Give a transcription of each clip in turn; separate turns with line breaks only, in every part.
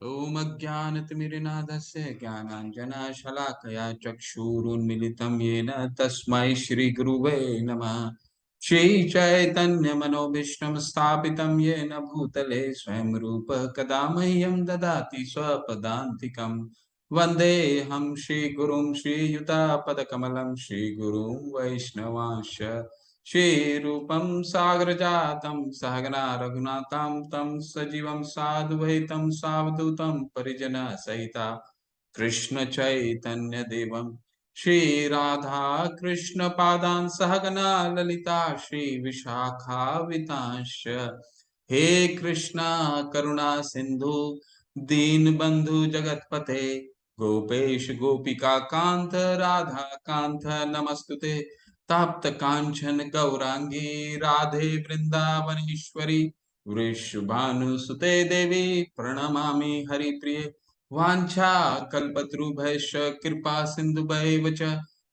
ॐ अज्ञानतिमिरनादस्य ज्ञानाञ्जनशलाकया चक्षुरुन्मिलितं येन तस्मै श्रीगुरुवे नमः। श्रीचैतन्यमनोभीष्टं स्थापितं येन भूतले स्वयं रूप कदा मह्यं ददाति स्वपदान्तिकं। वन्देऽहं श्रीगुरुं श्रीयुतापदकमलं श्रीगुरुं वैष्णवांश्च श्रीरूपं सागरजातं सहगना रघुनाथां तं सजीवं साद्वैतं सावधूतं परिजनसहिता कृष्ण चैतन्य देवं श्री राधा कृष्ण पादान् सहगना ललिता श्री विशाखावितांश्च। हे कृष्णा करुणा सिंधु दीनबंधु जगतपते गोपेश गोपिका कांत राधा कांत नमस्तुते। तप्त कांचन गौरांगी राधे वृंदावनेश्वरी वृषभानुसुते देवी प्रणमामि हरिप्रिये। वाञ्छा कल्पतरुभ्यश्च कृपा सिन्धुभैव च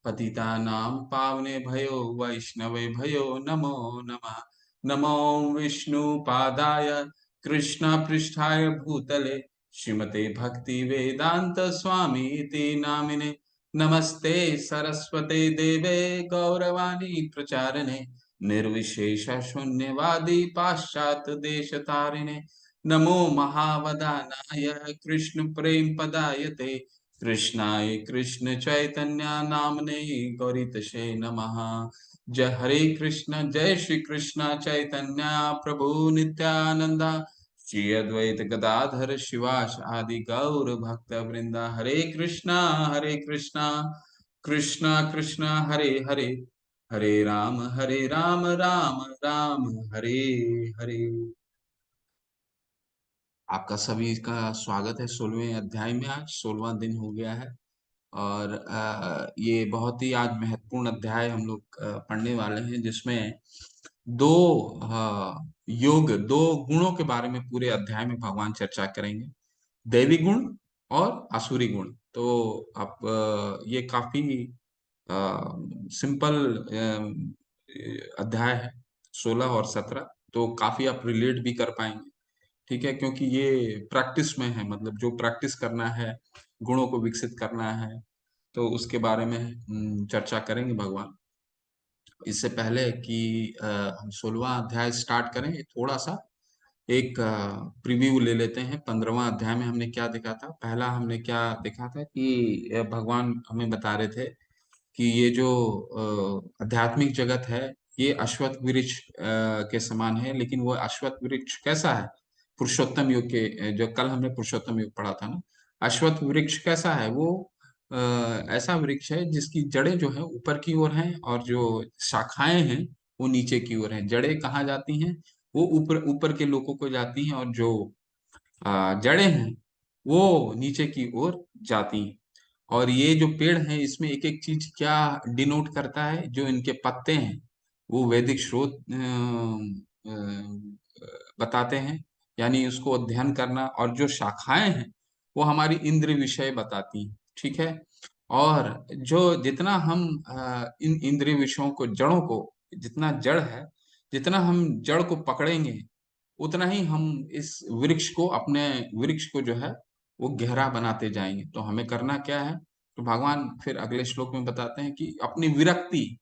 पतितानां पावनेभ्यो वैष्णवेभ्यो नमो नमः। नमो विष्णुपादाय कृष्णपृष्ठाय भूतले श्रीमते भक्तिवेदान्त स्वामी इति नामिने। नमस्ते सरस्वते देवे गौरवाणी प्रचारिणे निर्विशेष शून्यवादी पाश्चात्य देश तारिणे। नमो महावदानाय कृष्ण प्रेम पदायते कृष्णाय कृष्ण चैतन्य नामने गौरीतशे नमः। जय हरे कृष्ण जय श्री कृष्ण चैतन्य प्रभु नित्यानंदा श्री अद्वैत गदाधर शिवास आदि गौर भक्त वृंदा। हरे कृष्णा कृष्णा कृष्णा हरे हरे हरे राम राम राम हरे हरे। आपका सभी का स्वागत है 16वें अध्याय में। आज 16वां दिन हो गया है और ये बहुत ही आज महत्वपूर्ण अध्याय हम लोग पढ़ने वाले हैं, जिसमें दो दो गुणों के बारे में पूरे अध्याय में भगवान चर्चा करेंगे, दैवी गुण और आसुरी गुण। तो आप ये काफी सिंपल अध्याय है 16 और 17, तो काफी आप रिलेट भी कर पाएंगे। ठीक है, क्योंकि ये प्रैक्टिस में है, मतलब जो प्रैक्टिस करना है, गुणों को विकसित करना है, तो उसके बारे में चर्चा करेंगे भगवान। इससे पहले कि हम 16वां अध्याय स्टार्ट करें, थोड़ा सा एक प्रीव्यू ले लेते हैं। 15वां अध्याय में हमने क्या देखा था? पहला हमने क्या देखा था कि भगवान हमें बता रहे थे कि ये जो आध्यात्मिक जगत है, ये अश्वत्थ वृक्ष के समान है। लेकिन वो अश्वत्थ वृक्ष कैसा है? पुरुषोत्तम युग के, जो कल हमने पुरुषोत्तम युग पढ़ा था ना, अश्वत्थ वृक्ष कैसा है? वो अ, ऐसा वृक्ष है जिसकी जड़ें जो है ऊपर की ओर हैं और जो शाखाएं हैं वो नीचे की ओर हैं। जड़ें कहाँ जाती हैं? वो ऊपर ऊपर के लोगों को जाती हैं, और जो जड़ें हैं वो नीचे की ओर जाती हैं। और ये जो पेड़ है, इसमें एक एक चीज क्या डिनोट करता है? जो इनके पत्ते हैं वो वैदिक स्रोत बताते हैं, यानी उसको अध्ययन करना। और जो शाखाएं हैं वो हमारी इंद्रिय विषय बताती हैं। ठीक है, और जो जितना हम इन इंद्रिय विषयों को, जड़ों को, जितना जड़ है, जितना हम जड़ को पकड़ेंगे, उतना ही हम इस वृक्ष को, अपने वृक्ष को जो है वो गहरा बनाते जाएंगे। तो हमें करना क्या है? तो भगवान फिर अगले श्लोक में बताते हैं कि अपनी विरक्ति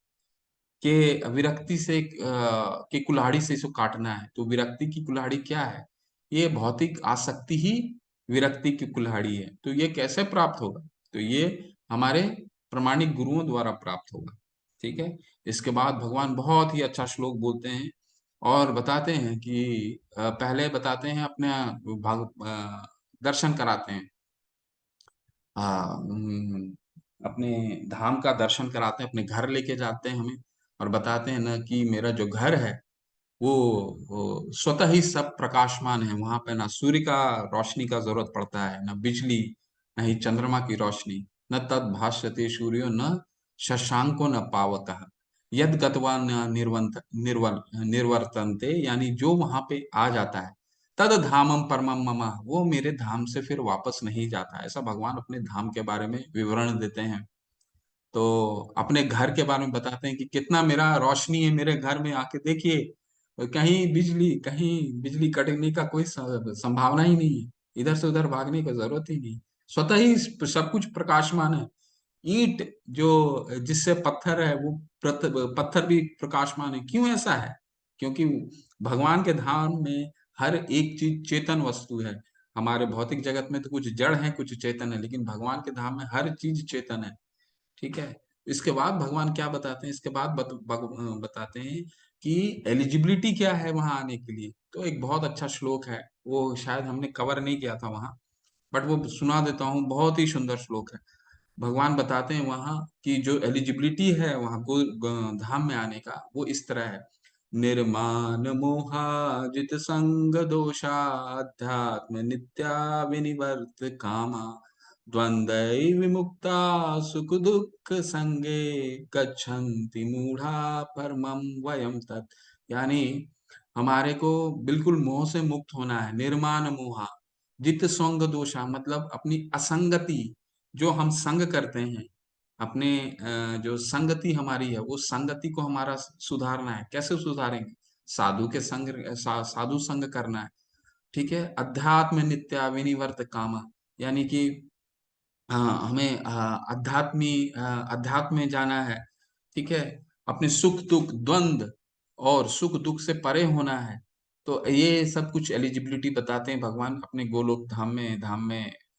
से के कुल्हाड़ी से इसको काटना है। तो विरक्ति की कुल्हाड़ी क्या है? ये भौतिक आसक्ति ही विरक्ति की कुल्हाड़ी है। तो ये कैसे प्राप्त होगा? तो ये हमारे प्रामाणिक गुरुओं द्वारा प्राप्त होगा। ठीक है, इसके बाद भगवान बहुत ही अच्छा श्लोक बोलते हैं और बताते हैं कि पहले बताते हैं अपने दर्शन कराते हैं, अपने धाम का दर्शन कराते हैं, अपने घर लेके जाते हैं हमें, और बताते हैं ना कि मेरा जो घर है वो, स्वतः ही सब प्रकाशमान है। वहां पे ना सूर्य का रोशनी का जरूरत पड़ता है, ना बिजली, न ही चंद्रमा की रोशनी। न तद भास्यते सूर्यो न शशांको न पावकः यद गत्वा न निर्वर्तन्ते, यानी जो वहां पे आ जाता है, तद धामम परमम मम, वो मेरे धाम से फिर वापस नहीं जाता। ऐसा भगवान अपने धाम के बारे में विवरण देते हैं। तो अपने घर के बारे में बताते हैं कि कितना मेरा रोशनी है मेरे घर में, आके देखिए, कहीं बिजली कटने का कोई संभावना ही नहीं है। इधर से उधर भागने की जरूरत ही नहीं, स्वतः ही सब कुछ प्रकाशमान है। ईंट जो जिससे पत्थर है वो पत्थर भी प्रकाशमान है। क्यों ऐसा है? क्योंकि भगवान के धाम में हर एक चीज चेतन वस्तु है। हमारे भौतिक जगत में तो कुछ जड़ है कुछ चेतन है, लेकिन भगवान के धाम में हर चीज चेतन है। ठीक है। इसके बाद भगवान क्या बताते हैं, इसके बाद बताते हैं कि एलिजिबिलिटी क्या है वहां आने के लिए। तो एक बहुत अच्छा श्लोक है, वो शायद हमने कवर नहीं किया था वहां, बट वो सुना देता हूँ, बहुत ही सुंदर श्लोक है। भगवान बताते हैं वहां कि जो एलिजिबिलिटी है वहां को धाम में आने का, वो इस तरह है। निर्माण मोहाजित संग दोषाध्यात्म नित्या विनिवर्त कामा द्वंद्वै विमुक्ता सुख दुख संगे गच्छन्ति मूढ़ा परमं वयम तत्। यानी हमारे को बिल्कुल मोह से मुक्त होना है। निर्माण मोहा जित संग दोषा, मतलब अपनी असंगति, जो हम संग करते हैं, अपने जो संगति हमारी है वो संगति को हमारा सुधारना है। कैसे सुधारेंगे? साधु के संग, साधु संग करना है। ठीक है। अध्यात्म नित्या विनिवर्त कामा, यानी कि हमें अध्यात्म में जाना है। ठीक है। अपने सुख दुख द्वंद और सुख दुख से परे होना है। तो ये सब कुछ एलिजिबिलिटी बताते हैं भगवान अपने गोलोक धाम में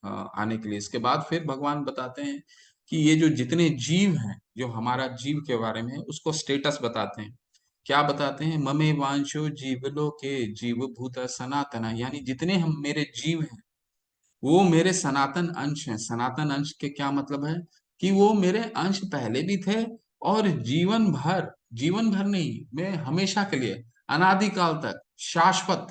आने के लिए। इसके बाद फिर भगवान बताते हैं कि ये जो जितने जीव हैं, जो हमारा जीव के बारे में उसको स्टेटस बताते हैं। क्या बताते हैं? ममे वांशो जीवलोके जीव भूत सनातना, यानी जितने हम मेरे जीव हैं वो मेरे सनातन अंश हैं। सनातन अंश के क्या मतलब है? कि वो मेरे अंश पहले भी थे और जीवन भर नहीं, मैं हमेशा के लिए, अनादिकाल तक, शाश्वत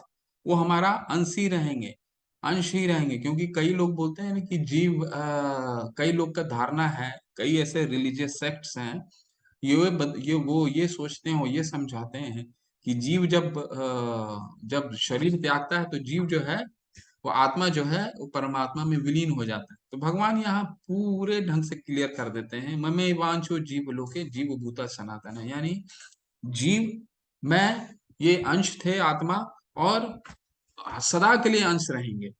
वो हमारा अंश ही रहेंगे, अंश ही रहेंगे। क्योंकि कई लोग बोलते हैं ना कि कई लोग का धारणा है, कई ऐसे रिलीजियस सेक्ट्स हैं, ये सोचते हैं, वो ये समझाते हैं कि जीव जब शरीर त्यागता है तो जीव जो है, वो आत्मा जो है वो परमात्मा में विलीन हो जाता है। तो भगवान यहाँ पूरे ढंग से क्लियर कर देते हैं, ममे वांछो जीव लोके जीव भूता सनातन है, यानी जीव, मैं, ये अंश थे आत्मा, और सदा के लिए अंश रहेंगे।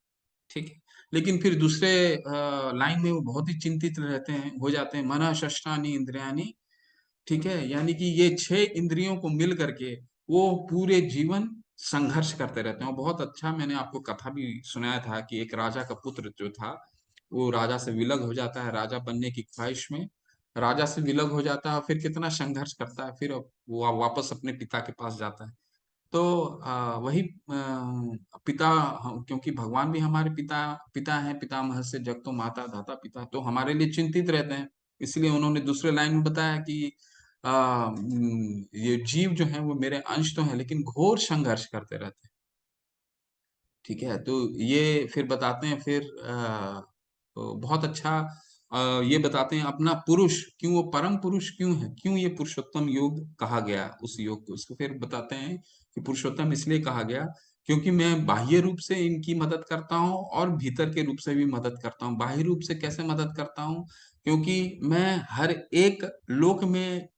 ठीक है। लेकिन फिर दूसरे लाइन में वो बहुत ही चिंतित रहते हैं, हो जाते हैं, मन षष्ठानी इंद्रियानी। ठीक है। यानी कि ये 6 इंद्रियों को मिल करके वो पूरे जीवन संघर्ष करते रहते हैं। और बहुत अच्छा, मैंने आपको कथा भी सुनाया था कि एक राजा का पुत्र जो था वो राजा से विलग हो जाता है, राजा बनने की ख्वाहिश में राजा से विलग हो जाता है, फिर कितना संघर्ष करता है, फिर वो वापस अपने पिता के पास जाता है। तो वही पिता, क्योंकि भगवान भी हमारे पिता पिता हैं, पितामह से जग तो माता धाता पिता, तो हमारे लिए चिंतित रहते हैं। इसलिए उन्होंने दूसरे लाइन में बताया कि ये जीव जो है वो मेरे अंश तो है, लेकिन घोर संघर्ष करते रहते हैं। ठीक है। तो ये फिर बताते हैं, फिर तो बहुत अच्छा ये बताते हैं अपना पुरुष क्यों, वो परम पुरुष क्यों है, क्यों ये पुरुषोत्तम योग कहा गया उस योग को। इसको फिर बताते हैं कि पुरुषोत्तम इसलिए कहा गया क्योंकि मैं बाह्य रूप से इनकी मदद करता हूँ और भीतर के रूप से भी मदद करता हूँ। बाह्य रूप से कैसे मदद करता हूँ? क्योंकि मैं हर एक लोक में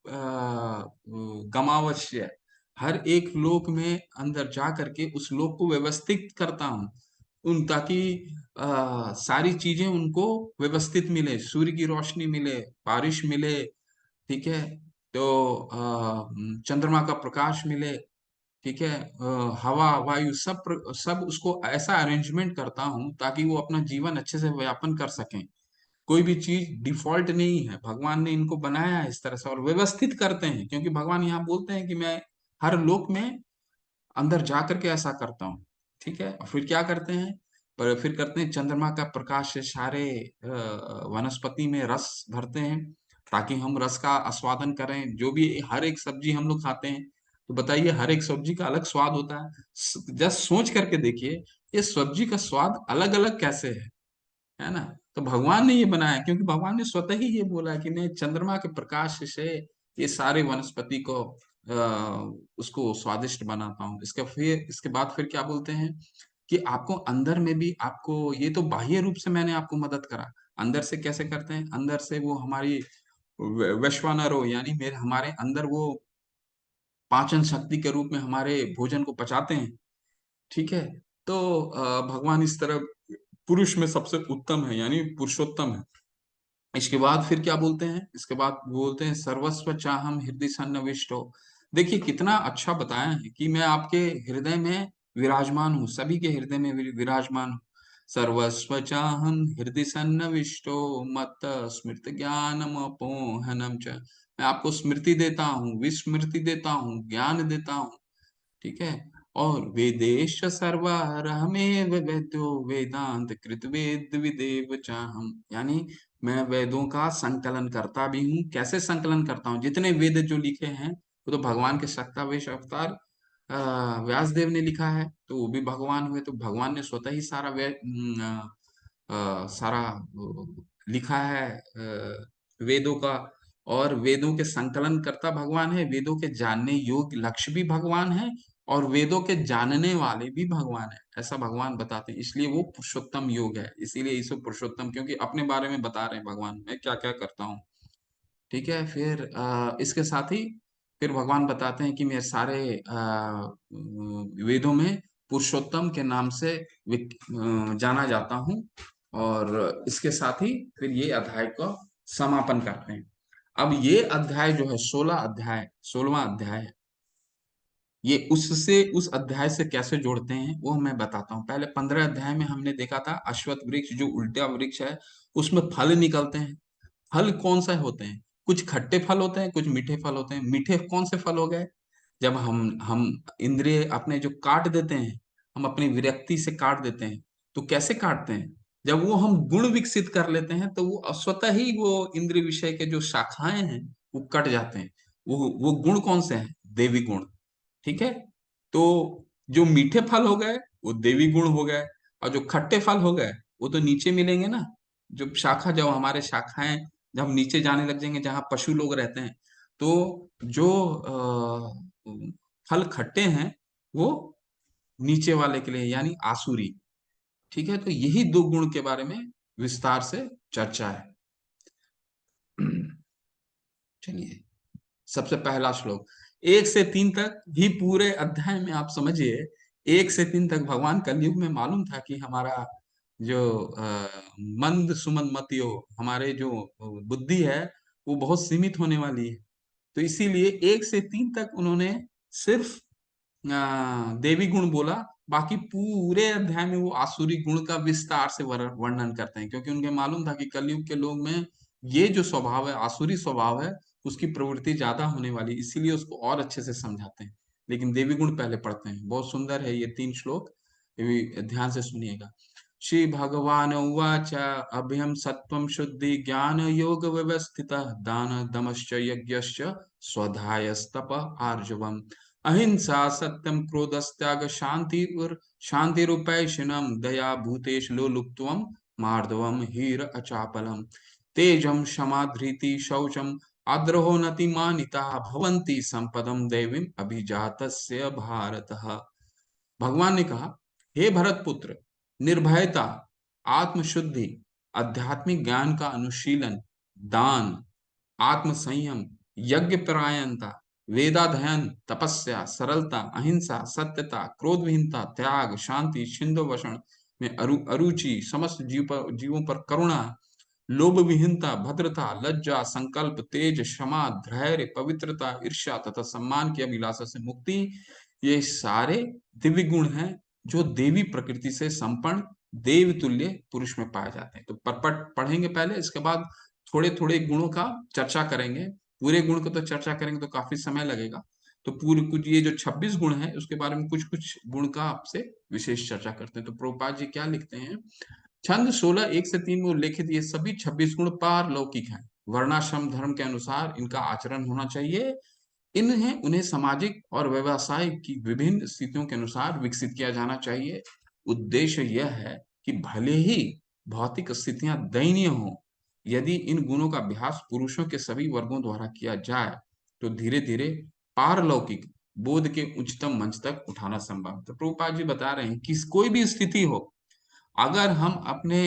गमावश्य, हर एक लोक में अंदर जा करके उस लोक को व्यवस्थित करता हूँ, उन ताकि सारी चीजें उनको व्यवस्थित मिले, सूर्य की रोशनी मिले, बारिश मिले। ठीक है। तो चंद्रमा का प्रकाश मिले। ठीक है। हवा वायु सब उसको ऐसा अरेंजमेंट करता हूँ ताकि वो अपना जीवन अच्छे से व्यापन कर सकें। कोई भी चीज डिफॉल्ट नहीं है, भगवान ने इनको बनाया है इस तरह से और व्यवस्थित करते हैं। क्योंकि भगवान यहाँ बोलते हैं कि मैं हर लोक में अंदर जा करके ऐसा करता हूँ। ठीक है। और फिर क्या करते हैं? पर फिर करते हैं, चंद्रमा का प्रकाश से सारे वनस्पति में रस भरते हैं ताकि हम रस का आस्वादन करें। जो भी हर एक सब्जी हम लोग खाते हैं, तो बताइए हर एक सब्जी का अलग स्वाद होता है। जस्ट सोच करके देखिए, ये सब्जी का स्वाद अलग अलग कैसे है ना? तो भगवान ने ये बनाया क्योंकि भगवान ने स्वतः ही ये बोला कि मैं चंद्रमा के प्रकाश से ये सारे वनस्पति को उसको स्वादिष्ट बनाता हूँ। इसके बाद फिर क्या बोलते हैं कि आपको अंदर में भी, आपको ये तो बाह्य रूप से मैंने आपको मदद करा, अंदर से कैसे करते हैं? अंदर से वो हमारी वैश्वानर हो, यानी मेरे हमारे अंदर वो पाचन शक्ति के रूप में हमारे भोजन को पचाते हैं। ठीक है। तो भगवान इस तरह पुरुष में सबसे उत्तम है, यानी पुरुषोत्तम है। इसके बाद फिर क्या बोलते हैं, इसके बाद बोलते हैं सर्वस्व चाहम हृदय सन्निविष्टो। देखिए कितना अच्छा बताया है कि मैं आपके हृदय में विराजमान हूँ, सभी के हृदय में विराजमान हूँ। सर्वस्व चाहम हृदय सन्निविष्टो मत स्मृति ज्ञानम अपोहनम च। मैं आपको स्मृति देता हूँ, विस्मृति देता हूँ, ज्ञान देता हूँ। ठीक है। और वेदेश सर्वरहमेव वेद्यो वेदांत कृत वेद विदेव चाहम, यानी मैं वेदों का संकलन करता भी हूँ। कैसे संकलन करता हूँ, जितने वेद जो लिखे हैं वो तो भगवान के शक्तावेश अवतार व्यास देव ने लिखा है, तो वो भी भगवान हुए, तो भगवान ने स्वतः ही सारा सारा लिखा है वेदों का। और वेदों के संकलन करता भगवान है, वेदों के जानने योग्य लक्ष्य भी भगवान है, और वेदों के जानने वाले भी भगवान है, ऐसा भगवान बताते हैं। इसलिए वो पुरुषोत्तम योग है, इसीलिए इसको पुरुषोत्तम, क्योंकि अपने बारे में बता रहे हैं भगवान मैं क्या क्या करता हूँ। ठीक है। फिर इसके साथ ही फिर भगवान बताते हैं कि मैं सारे वेदों में पुरुषोत्तम के नाम से जाना जाता हूँ। और इसके साथ ही फिर ये अध्याय का समापन करते हैं। अब ये अध्याय जो है 16 अध्याय, 16वां अध्याय है, ये उससे उस अध्याय से कैसे जोड़ते हैं वो मैं बताता हूँ। पहले 15 अध्याय में हमने देखा था अश्वत्थ वृक्ष जो उल्टा वृक्ष है, उसमें फल निकलते हैं। फल कौन से होते हैं, कुछ खट्टे फल होते हैं, कुछ मीठे फल होते हैं। मीठे कौन से फल हो गए, जब हम इंद्रिय अपने जो काट देते हैं, हम अपनी विरक्ति से काट देते हैं। तो कैसे काटते हैं, जब वो हम गुण विकसित कर लेते हैं तो वो स्वतः ही वो इंद्रिय विषय के जो शाखाएं हैं वो कट जाते हैं। वो गुण कौन से हैं, देवी गुण। ठीक है। तो जो मीठे फल हो गए वो देवी गुण हो गए, और जो खट्टे फल हो गए वो तो नीचे मिलेंगे ना। जो शाखा, जब हमारे शाखाएं जब हम नीचे जाने लग जाएंगे जहां पशु लोग रहते हैं, तो जो फल खट्टे हैं वो नीचे वाले के लिए, यानी आसुरी। ठीक है। तो यही दो गुण के बारे में विस्तार से चर्चा है। चलिए, सबसे पहला श्लोक 1 से 3 तक ही पूरे अध्याय में आप समझिए। 1 से 3 तक भगवान कलयुग में मालूम था कि हमारा जो मंद सुमन मतियो, हमारे जो बुद्धि है वो बहुत सीमित होने वाली है। तो इसीलिए 1 से 3 तक उन्होंने सिर्फ देवी गुण बोला। बाकी पूरे अध्याय में वो आसुरी गुण का विस्तार से वर्णन करते हैं, क्योंकि उनके मालूम था कि कलयुग के लोग में ये जो स्वभाव है, आसुरी स्वभाव है, उसकी प्रवृत्ति ज्यादा होने वाली, इसीलिए उसको और अच्छे से समझाते हैं। लेकिन देवी गुण पहले पढ़ते हैं। बहुत सुंदर है ये 3 श्लोक, ये भी ध्यान से सुनिएगा। श्री भगवान उवाच अभ्यम सत्वम शुद्धि ज्ञान योग व्यवस्थित दान दमश्च यज्ञश्च स्वधायस्तप आर्जवम अहिंसा सत्यम क्रोधस्त्याग शांतिरुपैशनम दया भूतेश लोलुप्त्वम मार्दवम हीर अचापलम तेजम क्षमा धृति शौचम आद्रहो नतिमानिता भवन्ति संपदम दैवीम अभिजातस्य भारतः। भगवान ने कहा, हे भरत पुत्र, निर्भयता, आत्मशुद्धि, आध्यात्मिक ज्ञान का अनुशीलन, दान, आत्म संयम, यज्ञ परायणता, वेदाध्ययन, तपस्या, सरलता, अहिंसा, सत्यता, क्रोध विहीनता, त्याग, शांति, छिंदो वषण में अरुचि, समस्त जीवों पर करुणा, लोभ विहीनता, भद्रता, लज्जा, संकल्प, तेज, क्षमा, धैर्य, पवित्रता, ईर्ष्या तथा सम्मान की अभिलाषा से मुक्ति, ये सारे दिव्य गुण हैं जो देवी प्रकृति से संपन्न देव तुल्य पुरुष में पाए जाते हैं। तो परपट पढ़ेंगे पहले, इसके बाद थोड़े थोड़े गुणों का चर्चा करेंगे। पूरे गुण को तो चर्चा करेंगे तो काफी समय लगेगा। तो पूरे कुछ ये जो 26 गुण है उसके बारे में कुछ कुछ गुण का आपसे विशेष चर्चा करते हैं। तो प्रभुपाद जी क्या लिखते हैं, छंद 16 1 से 3 में उल्लेखित ये सभी 26 गुण पारलौकिक हैं। वर्णाश्रम धर्म के अनुसार इनका आचरण होना चाहिए। इन्हें उन्हें सामाजिक और व्यवसायिक की विभिन्न स्थितियों के अनुसार विकसित किया जाना चाहिए। उद्देश्य यह है कि भले ही भौतिक स्थितियां दयनीय हों, यदि इन गुणों का अभ्यास पुरुषों के सभी वर्गों द्वारा किया जाए तो धीरे धीरे पारलौकिक बोध के उच्चतम मंच तक उठाना संभव है। तो प्रभुपाद जी बता रहे हैं कि कोई भी स्थिति हो, अगर हम अपने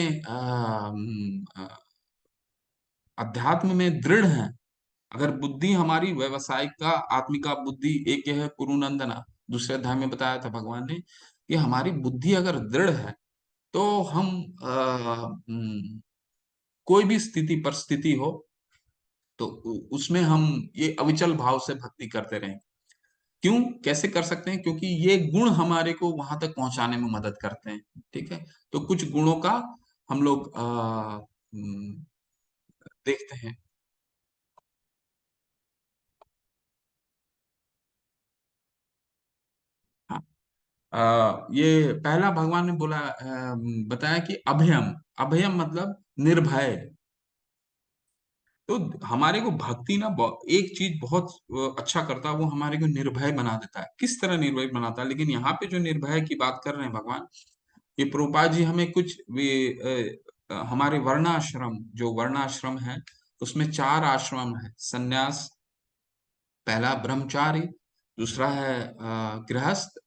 अध्यात्म में दृढ़ हैं, अगर बुद्धि हमारी व्यवसायिक का आत्मिका बुद्धि एक है कुरुनंदना, दूसरे अध्याय में बताया था भगवान ने कि हमारी बुद्धि अगर दृढ़ है तो हम अ, हम्म, कोई भी स्थिति परिस्थिति हो तो उसमें हम ये अविचल भाव से भक्ति करते रहें। क्यों, कैसे कर सकते हैं? क्योंकि ये गुण हमारे को वहां तक पहुंचाने में मदद करते हैं। ठीक है, तो कुछ गुणों का हम लोग देखते हैं। हाँ, ये पहला भगवान ने बोला, बताया कि अभयम। अभयम मतलब निर्भय। तो हमारे को भक्ति ना एक चीज बहुत अच्छा करता है, वो हमारे को निर्भय बना देता है। किस तरह निर्भय बनाता है? लेकिन यहाँ पे जो निर्भय की बात कर रहे हैं भगवान, ये प्रभुपाद जी हमें कुछ हमारे वर्णाश्रम, जो वर्णाश्रम है उसमें चार आश्रम है। संन्यास, पहला ब्रह्मचारी, दूसरा है गृहस्थ,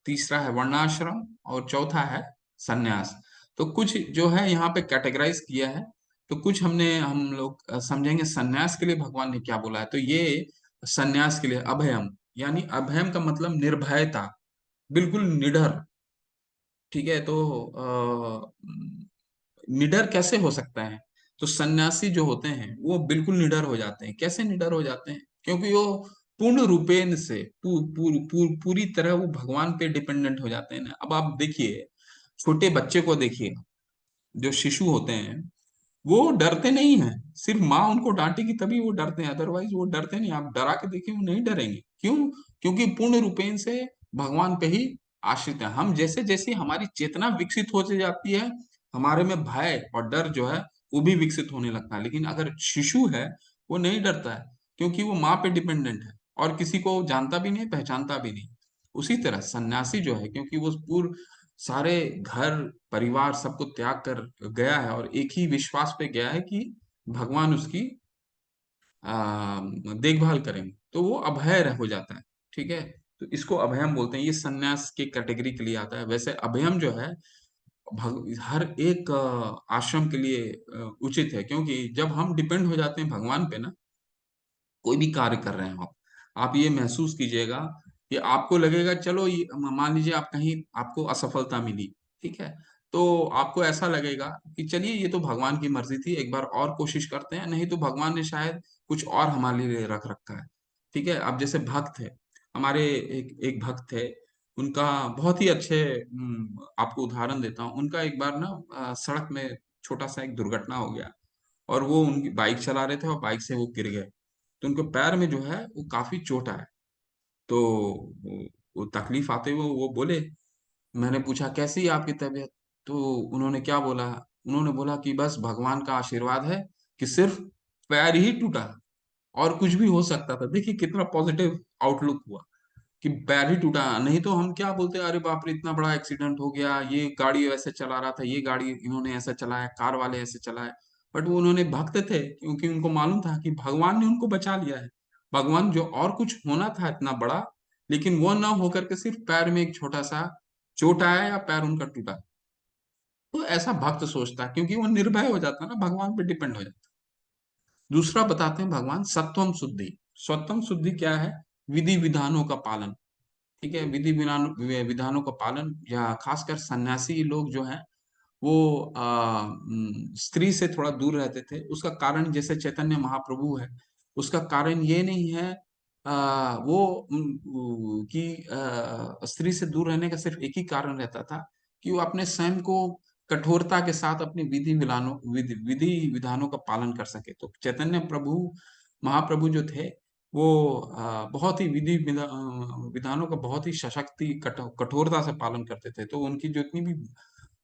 तीसरा है वर्णाश्रम और चौथा है संन्यास। तो कुछ जो है यहाँ पे कैटेगराइज किया है। तो कुछ हम लोग समझेंगे संन्यास के लिए भगवान ने क्या बोला है। तो ये संन्यास के लिए अभयम, यानी अभयम का मतलब निर्भयता, बिल्कुल निडर। ठीक है, तो निडर कैसे हो सकता है? तो सन्यासी जो होते हैं वो बिल्कुल निडर हो जाते हैं। कैसे निडर हो जाते हैं? क्योंकि वो पूर्ण रूपेण से पूरी तरह वो भगवान पे डिपेंडेंट हो जाते हैं ना। अब आप देखिए, छोटे बच्चे को देखिए, जो शिशु होते हैं वो डरते नहीं हैं। सिर्फ माँ उनको डांटेगी तभी वो डरते हैं, अदरवाइज वो डरते नहीं। आप डरा के देखिए, वो नहीं डरेंगे। क्यों? क्योंकि पूर्ण रूपेण से भगवान पे ही आश्रित है। हम जैसे जैसे हमारी चेतना विकसित होती जाती है, हमारे में भय और डर जो है वो भी विकसित होने लगता है। लेकिन अगर शिशु है, वो नहीं डरता है, क्योंकि वो माँ पे डिपेंडेंट है और किसी को जानता भी नहीं, पहचानता भी नहीं। उसी तरह सन्यासी जो है, क्योंकि वो पूर्ण सारे घर परिवार सबको त्याग कर गया है और एक ही विश्वास पे गया है कि भगवान उसकी देखभाल करेंगे, तो वो अभय हो जाता है। ठीक है, तो इसको अभयम बोलते हैं। ये सन्यास के कैटेगरी के लिए आता है। वैसे अभयम जो है हर एक आश्रम के लिए उचित है, क्योंकि जब हम डिपेंड हो जाते हैं भगवान पे ना, कोई भी कार्य कर रहे हैं आप ये महसूस कीजिएगा कि आपको लगेगा, चलो ये मान लीजिए आप कहीं आपको असफलता मिली, ठीक है, तो आपको ऐसा लगेगा कि चलिए ये तो भगवान की मर्जी थी, एक बार और कोशिश करते हैं, नहीं तो भगवान ने शायद कुछ और हमारे लिए रख रखा है। ठीक है, अब जैसे भक्त है हमारे, एक एक भक्त थे, उनका बहुत ही अच्छे, आपको उदाहरण देता हूँ। उनका एक बार ना सड़क में छोटा सा एक दुर्घटना हो गया, और वो उनकी बाइक चला रहे थे और बाइक से वो गिर गए। तो उनके पैर में जो है वो काफी चोट है। तो वो तकलीफ आते हुए वो बोले, मैंने पूछा कैसी है आपकी तबीयत? तो उन्होंने क्या बोला? उन्होंने बोला कि बस भगवान का आशीर्वाद है कि सिर्फ पैर ही टूटा, और कुछ भी हो सकता था। देखिए कितना पॉजिटिव आउटलुक हुआ कि पैर ही टूटा, नहीं तो हम क्या बोलते, अरे बाप रे इतना बड़ा एक्सीडेंट हो गया, ये गाड़ी वैसे चला रहा था, ये गाड़ी इन्होंने ऐसा चलाया, कार वाले ऐसे चलाए। बट वो उन्होंने भक्त थे, क्योंकि उनको मालूम था कि भगवान ने उनको बचा लिया है। भगवान जो और कुछ होना था इतना बड़ा, लेकिन वो ना होकर के सिर्फ पैर में एक छोटा सा चोट आया या पैर उनका टूटा। तो ऐसा भक्त सोचता है, क्योंकि वो निर्भय हो जाता है ना, भगवान पे डिपेंड हो जाता है। दूसरा बताते हैं भगवान सत्वम शुद्धि। सत्वम शुद्धि क्या है? विधि विधानों का पालन। ठीक है, विधानों का पालन, या खासकर सन्यासी लोग जो हैं वो स्त्री से थोड़ा दूर रहते थे। उसका कारण जैसे चैतन्य महाप्रभु है, उसका कारण ये नहीं है वो कि स्त्री से दूर रहने का सिर्फ एक ही कारण रहता था, कि वो अपने स्वयं को कठोरता के साथ अपने विधि विधानों का पालन कर सके। तो चैतन्य प्रभु महाप्रभु जो थे, वो बहुत ही विधानों का बहुत ही सशक्ति कठोरता से पालन करते थे। तो उनकी जो इतनी भी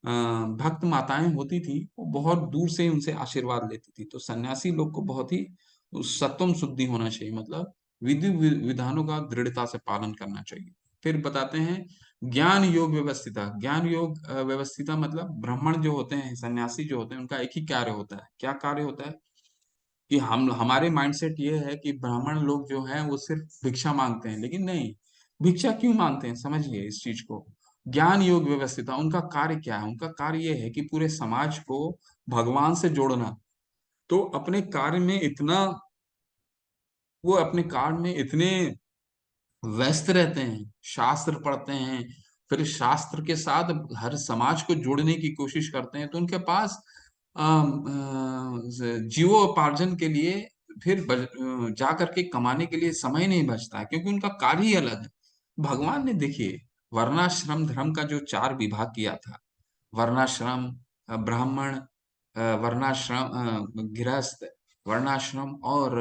भक्त माताएं होती थी, वो बहुत दूर से उनसे आशीर्वाद लेती थी। तो सन्यासी लोग को बहुत ही सत्वम शुद्धि होना चाहिए, मतलब विधानों का दृढ़ता से पालन करना चाहिए। फिर बताते हैं ज्ञान योग व्यवस्थिता। ज्ञान योग व्यवस्थिता मतलब ब्राह्मण जो होते हैं, सन्यासी जो होते हैं, उनका एक ही कार्य होता है। क्या कार्य होता है? कि हम हमारे माइंडसेट ये है कि ब्राह्मण लोग जो हैं वो सिर्फ भिक्षा मांगते हैं, लेकिन नहीं। भिक्षा क्यों मांगते हैं, समझिए इस चीज को। ज्ञान योग व्यवस्थित, उनका कार्य क्या है? उनका कार्य ये है कि पूरे समाज को भगवान से जोड़ना। तो अपने कार्य में इतना, वो अपने कार्य में इतने व्यस्त रहते हैं, शास्त्र पढ़ते हैं, फिर शास्त्र के साथ हर समाज को जोड़ने की कोशिश करते हैं, तो उनके पास जीवोपार्जन के लिए फिर जा करके कमाने के लिए समय नहीं बचता है, क्योंकि उनका कार्य ही अलग है। भगवान ने देखिए वर्णाश्रम धर्म का जो 4 विभाग किया था, वर्णाश्रम, ब्राह्मण, वर्णाश्रम, गृहस्थ, वर्णाश्रम और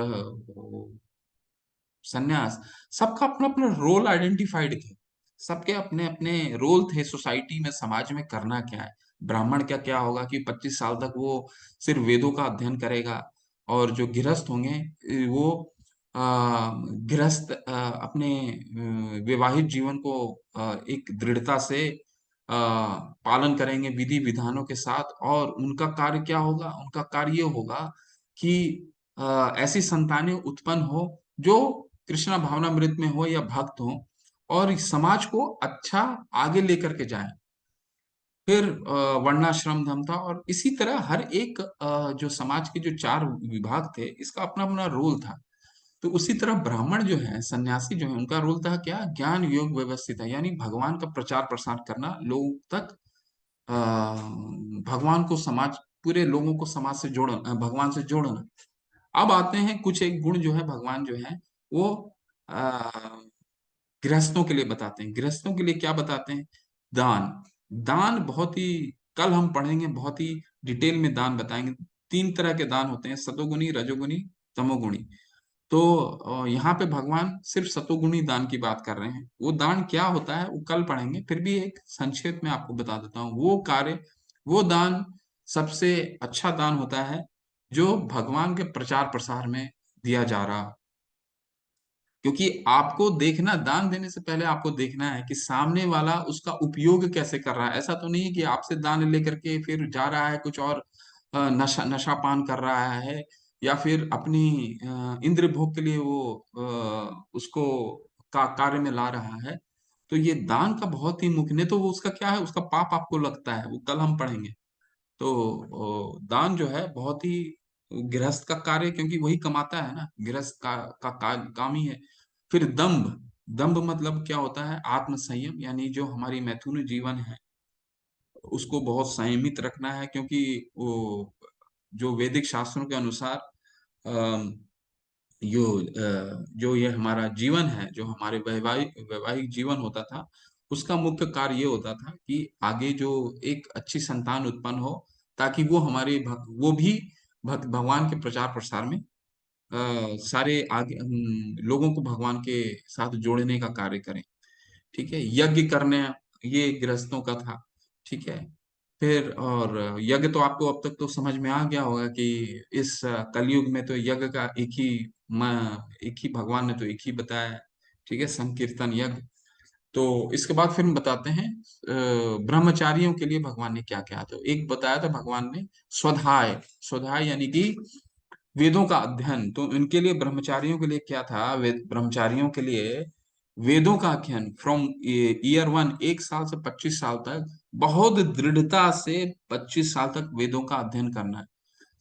सन्यास, सबका अपना अपना रोल आइडेंटिफाइड थे। सबके अपने अपने रोल थे सोसाइटी में, समाज में करना क्या है। ब्राह्मण का क्या होगा कि 25 साल तक वो सिर्फ वेदों का अध्ययन करेगा, और जो गृहस्थ होंगे वो गृहस्थ अपने वैवाहिक जीवन को एक दृढ़ता से पालन करेंगे विधि विधानों के साथ। और उनका कार्य क्या होगा, उनका कार्य ये होगा कि ऐसी संतानें उत्पन्न हो जो कृष्णा भावनामृत में हो या भक्त हो, और इस समाज को अच्छा आगे लेकर के जाए। फिर वर्णाश्रम धर्म था, और इसी तरह हर एक जो समाज के जो 4 विभाग थे, इसका अपना अपना रोल था। तो उसी तरह ब्राह्मण जो है, सन्यासी जो है, उनका रोल था क्या, ज्ञान योग व्यवस्थित है, यानी भगवान का प्रचार प्रसार करना, लोगों तक अ, भगवान को, समाज, पूरे लोगों को समाज से जोड़ना, भगवान से जोड़ना। अब आते हैं कुछ एक गुण जो है भगवान जो है वो आ, गृहस्थों के लिए बताते हैं। गृहस्थों के लिए क्या बताते हैं, दान। दान बहुत ही, कल हम पढ़ेंगे, बहुत ही डिटेल में दान बताएंगे। 3 तरह के दान होते हैं, सतोगुणी, रजोगुणी, तमोगुणी। तो यहाँ पे भगवान सिर्फ सतोगुणी दान की बात कर रहे हैं। वो दान क्या होता है वो कल पढ़ेंगे, फिर भी एक संक्षेप में आपको बता देता हूँ। वो कार्य, वो दान सबसे अच्छा दान होता है जो भगवान के प्रचार प्रसार में दिया जा रहा। क्योंकि आपको देखना, दान देने से पहले आपको देखना है कि सामने वाला उसका उपयोग कैसे कर रहा है। ऐसा तो नहीं है कि आपसे दान लेकर के फिर जा रहा है कुछ और नशा नशा पान कर रहा है, या फिर अपनी इंद्र भोग के लिए वो उसको कार्य में ला रहा है। तो ये दान का बहुत ही मुख्य, नहीं तो वो उसका क्या है, उसका पाप आपको लगता है, वो कल हम पढ़ेंगे। तो दान जो है बहुत ही गृहस्थ का कार्य, क्योंकि वही कमाता है ना, गृहस्थ का काम ही है। फिर दंभ। दंभ मतलब क्या होता है, आत्म संयम, यानी जो हमारी मैथुन जीवन है उसको बहुत संयमित रखना है, क्योंकि वो जो वैदिक शास्त्रों के अनुसार जो ये हमारा जीवन है, जो हमारे वैवाहिक वैवाहिक जीवन होता था, उसका मुख्य कार्य ये होता था कि आगे जो एक अच्छी संतान उत्पन्न हो, ताकि वो हमारे वो भी भगवान के प्रचार प्रसार में सारे आगे लोगों को भगवान के साथ जोड़ने का कार्य करें। ठीक है, यज्ञ करने, ये गृहस्थों का था। ठीक है। फिर और यज्ञ तो आपको अब तक तो समझ में आ गया होगा कि इस कलयुग में तो यज्ञ का एक ही भगवान ने तो एक ही बताया है। ठीक है, संकीर्तन यज्ञ। तो इसके बाद फिर हम बताते हैं ब्रह्मचारियों के लिए भगवान ने क्या क्या, तो एक बताया था भगवान ने स्वाध्याय। स्वाध्याय यानी कि वेदों का अध्ययन। तो इनके लिए, ब्रह्मचारियों के लिए क्या था, ब्रह्मचारियों के लिए वेदों का अध्ययन फ्रॉम ईयर 1, 1 साल से 25 साल तक, बहुत दृढ़ता से 25 साल तक वेदों का अध्ययन करना है।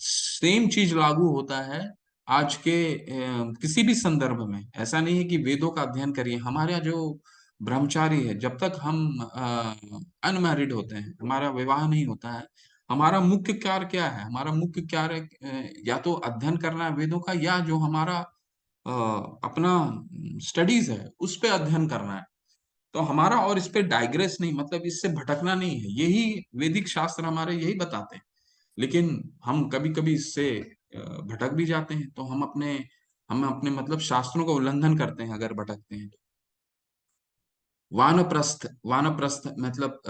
सेम चीज लागू होता है आज के किसी भी संदर्भ में। ऐसा नहीं है कि वेदों का अध्ययन करिए। हमारे यहाँ जो ब्रह्मचारी है, जब तक हम अनमैरिड होते हैं, हमारा विवाह नहीं होता है, हमारा मुख्य कार्य क्या है, हमारा मुख्य कार्य या तो अध्ययन करना है वेदों का, या जो हमारा अपना स्टडीज है उस पे अध्ययन करना है। तो हमारा, और इस पे डाइग्रेस नहीं, मतलब इससे भटकना नहीं है, यही वैदिक शास्त्र हमारे यही बताते हैं। लेकिन हम कभी कभी इससे भटक भी जाते हैं, तो हम अपने मतलब शास्त्रों का उल्लंघन करते हैं अगर भटकते हैं तो। वानप्रस्थ। वानप्रस्थ मतलब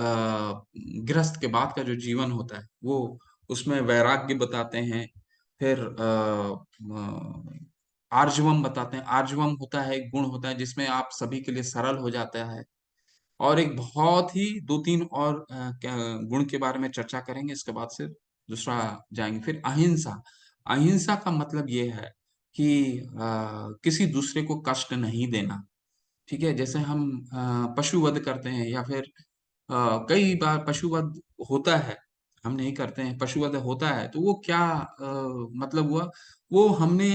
गृहस्थ के बाद का जो जीवन होता है वो, उसमें वैराग्य बताते हैं। फिर आर्जवम बताते हैं। आर्जवम होता है, एक गुण होता है जिसमें आप सभी के लिए सरल हो जाता है। और एक बहुत ही 2-3 और गुण के बारे में चर्चा करेंगे, इसके बाद से दूसरा जाएंगे। फिर अहिंसा। अहिंसा का मतलब ये है कि किसी दूसरे को कष्ट नहीं देना। ठीक है, जैसे हम पशु वध करते हैं, या फिर कई बार पशु वध होता है, हम नहीं करते हैं, पशु वध होता है, तो वो क्या मतलब हुआ, वो हमने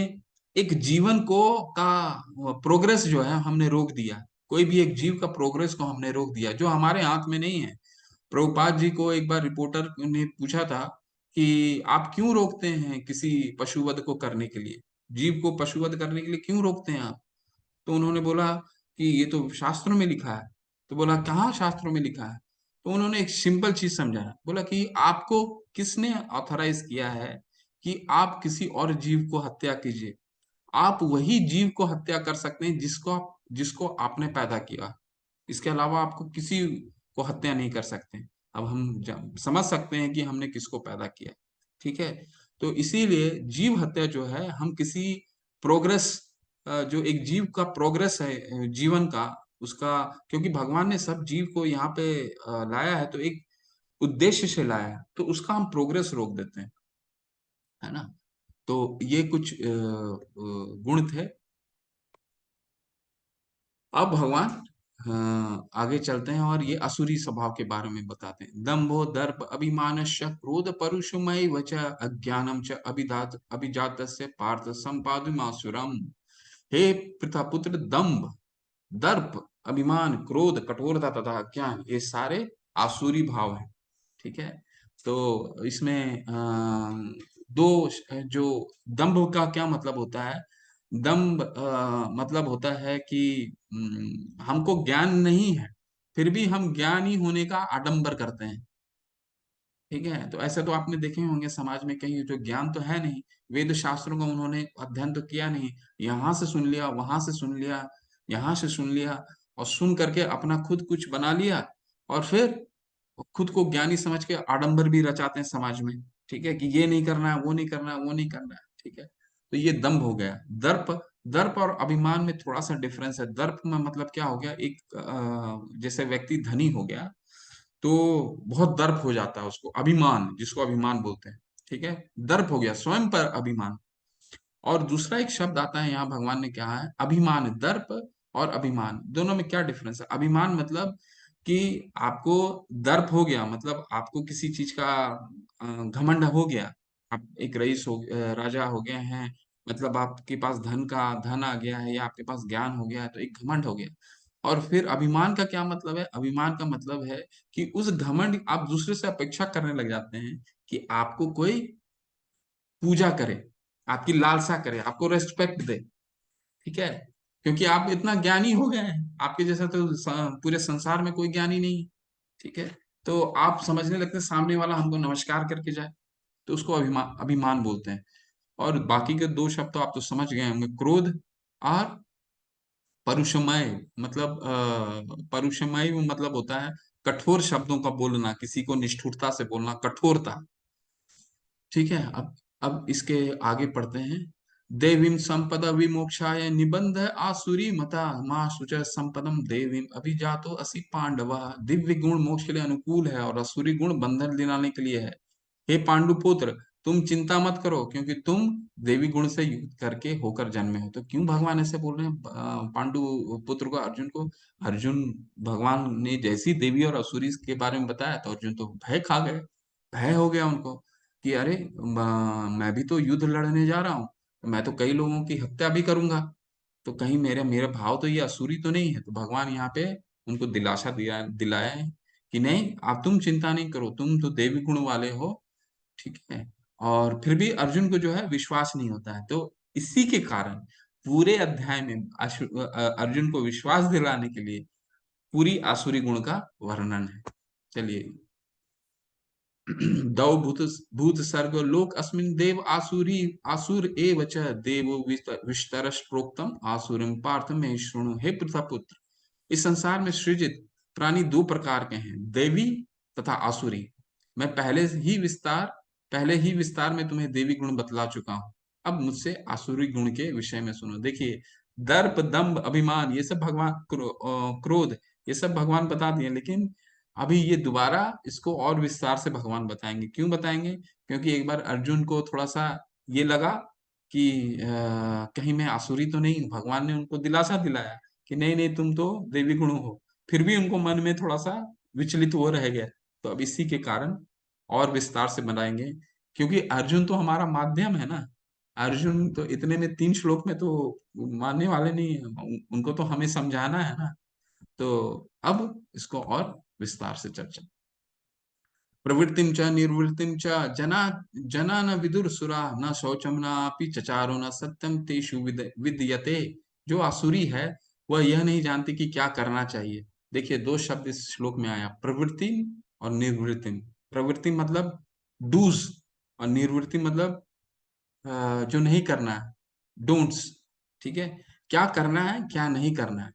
एक जीवन को का प्रोग्रेस जो है हमने रोक दिया। कोई भी एक जीव का प्रोग्रेस को हमने रोक दिया, जो हमारे हाथ में नहीं है। प्रभुपाद जी को एक बार रिपोर्टर ने पूछा था कि आप क्यों रोकते हैं किसी पशुवध को करने के लिए, जीव को पशुवध करने के लिए क्यों रोकते हैं आप? तो उन्होंने बोला कि ये तो शास्त्रों में लिखा है। तो बोला कहाँ शास्त्रों में लिखा है? तो उन्होंने एक सिंपल चीज समझाया, बोला कि आपको किसने ऑथराइज किया है कि आप किसी और जीव को हत्या कीजिए? आप वही जीव को हत्या कर सकते हैं जिसको आपने पैदा किया। इसके अलावा आपको किसी को हत्या नहीं कर सकते। अब हम समझ सकते हैं कि हमने किसको पैदा किया। ठीक है। तो इसीलिए जीव हत्या जो है, हम किसी प्रोग्रेस, जो एक जीव का प्रोग्रेस है जीवन का, उसका, क्योंकि भगवान ने सब जीव को यहाँ पे लाया है तो एक उद्देश्य से लाया है, तो उसका हम प्रोग्रेस रोक देते हैं, है ना। तो ये कुछ गुण थे। अब भगवान आगे चलते हैं और ये असुरी स्वभाव के बारे में बताते हैं। दंभो दर्प अभिमानश्च क्रोध परुषमय वच अज्ञानम च अभिजातस्य पार्थ संपादुमासुरम। हे प्रतापुत्र, दंभ, दर्प, अभिमान, क्रोध, कठोरता तथा अज्ञान, ये सारे आसुरी भाव हैं। ठीक है। तो इसमें दो जो दंभ का क्या मतलब होता है? दंभ मतलब होता है कि हमको ज्ञान नहीं है, फिर भी हम ज्ञानी होने का आडंबर करते हैं। ठीक है। तो ऐसे तो आपने देखे होंगे समाज में, कहीं जो ज्ञान तो है नहीं, वेद शास्त्रों का उन्होंने अध्ययन तो किया नहीं, यहाँ से सुन लिया, वहां से सुन लिया, यहाँ से सुन लिया, और सुन करके अपना खुद कुछ बना लिया, और फिर खुद को ज्ञानी समझ के आडंबर भी रचाते हैं समाज में। ठीक है, कि ये नहीं करना है, वो नहीं करना है, वो नहीं करना है। ठीक है। तो ये दंभ हो गया। दर्प, दर्प और अभिमान में थोड़ा सा डिफरेंस है। दर्प में मतलब क्या हो गया, एक जैसे व्यक्ति धनी हो गया तो बहुत दर्प हो जाता है उसको, अभिमान, जिसको अभिमान बोलते हैं। ठीक है। दर्प हो गया, स्वयं पर अभिमान। और दूसरा एक शब्द आता है यहाँ, भगवान ने कहा है अभिमान। दर्प और अभिमान दोनों में क्या डिफरेंस है? अभिमान मतलब कि आपको दर्प हो गया, मतलब आपको किसी चीज का घमंड हो गया। आप एक रईस हो, राजा हो गए हैं, मतलब आपके पास धन आ गया है, या आपके पास ज्ञान हो गया है, तो एक घमंड हो गया। और फिर अभिमान का क्या मतलब है? अभिमान का मतलब है कि उस घमंड, आप दूसरे से अपेक्षा करने लग जाते हैं कि आपको कोई पूजा करे, आपकी लालसा करे, आपको रेस्पेक्ट दे। ठीक है। क्योंकि आप इतना ज्ञानी हो गए हैं, आपके जैसा तो पूरे संसार में कोई ज्ञानी नहीं है। ठीक है। तो आप समझने लगते हैं सामने वाला हमको नमस्कार करके जाए, तो उसको अभिमान, अभिमान बोलते हैं। और बाकी के दो शब्द तो आप तो समझ गए होंगे, क्रोध और परुषमय। मतलब परुषमय मतलब होता है कठोर शब्दों का बोलना, किसी को निष्ठुरता से बोलना, कठोरता। ठीक है। अब इसके आगे पढ़ते हैं। देवीम संपदा विमोक्षाय निबंध आसुरी मता माँ शुच संपदम देवीम अभिजातो असि पांडवा। दिव्य गुण मोक्ष के लिए अनुकूल है और असुरी गुण बंधन दिलाने के लिए है। हे पांडुपुत्र, तुम चिंता मत करो, क्योंकि तुम देवी गुण से युक्त करके होकर जन्मे हो। तो क्यों भगवान ऐसे बोल रहे हैं पांडु पुत्र को, अर्जुन को? अर्जुन, भगवान ने जैसी देवी और असुरी के बारे में बताया तो अर्जुन तो भय खा गए, भय हो गया उनको कि अरे मैं भी तो युद्ध लड़ने जा रहा हूँ, तो मैं तो कई लोगों की हत्या भी करूंगा, तो कहीं मेरे मेरे भाव तो ये असुरी तो नहीं है। तो भगवान यहाँ पे उनको दिलासा दिलाया है कि नहीं, आप तुम चिंता नहीं करो, तुम तो देवी गुण वाले हो। ठीक है। और फिर भी अर्जुन को जो है विश्वास नहीं होता है, तो इसी के कारण पूरे अध्याय में अर्जुन को विश्वास दिलाने के लिए पूरी आसुरी गुण का वर्णन है। चलिए। दौ भूत भूत सर्ग लोक अस्मिन् देव आसुरी आसुर एव च देवो विस्तरश प्रोक्तम आसुरम पार्थ में शृणु। हे प्रथापुत्र, इस संसार में सृजित प्राणी दो प्रकार के हैं, देवी तथा आसुरी। मैं पहले ही विस्तार में तुम्हें देवी गुण बतला चुका हूँ। अब मुझसे आसुरी गुण के विषय में सुनो। देखिए, दर्प, दंभ, अभिमान, ये सब भगवान, क्रोध, ये सब भगवान बता दिए, लेकिन अभी ये दोबारा इसको और विस्तार से भगवान बताएंगे। क्यों बताएंगे? क्योंकि एक बार अर्जुन को थोड़ा सा ये लगा कि कहीं मैं आसुरी तो नहीं हूँ। भगवान ने उनको दिलासा दिलाया कि नहीं नहीं, तुम तो देवी गुण हो। फिर भी उनको मन में थोड़ा सा विचलित हो रह गया। तो अब इसी के कारण और विस्तार से बनाएंगे, क्योंकि अर्जुन तो हमारा माध्यम है ना। अर्जुन तो इतने में 3 श्लोक में तो मानने वाले नहीं है, उनको तो हमें समझाना है ना। तो अब इसको और विस्तार से चर्चा। प्रवृत्तिम च निर्वृत्तिम च जना न विदुरसुरा न शौचम न अपि चचारो न सत्यम तेषु विद्यते। जो आसुरी है वह यह नहीं जानती कि क्या करना चाहिए। देखिए, दो शब्द इस श्लोक में आया, प्रवृत्ति और निर्वृत्तिम। प्रवृत्ति मतलब डूज, और निर्वृत्ति मतलब जो नहीं करना है, डोंट्स। ठीक है, क्या करना है क्या नहीं करना है।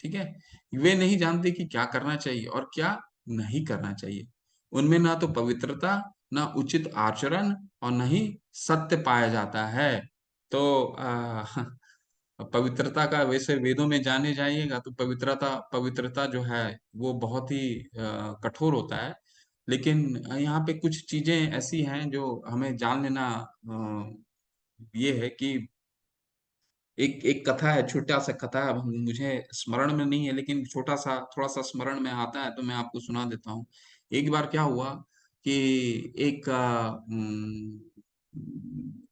ठीक है, वे नहीं जानते कि क्या करना चाहिए और क्या नहीं करना चाहिए। उनमें ना तो पवित्रता, ना उचित आचरण, और न ही सत्य पाया जाता है। तो पवित्रता का वैसे वेदों में जाने जाइएगा तो पवित्रता पवित्रता जो है वो बहुत ही कठोर होता है। लेकिन यहाँ पे कुछ चीजें ऐसी हैं जो हमें जान लेना ये है कि एक एक कथा है, छोटा सा कथा है, अब मुझे स्मरण में नहीं है, लेकिन छोटा सा थोड़ा सा स्मरण में आता है तो मैं आपको सुना देता हूँ। एक बार क्या हुआ कि एक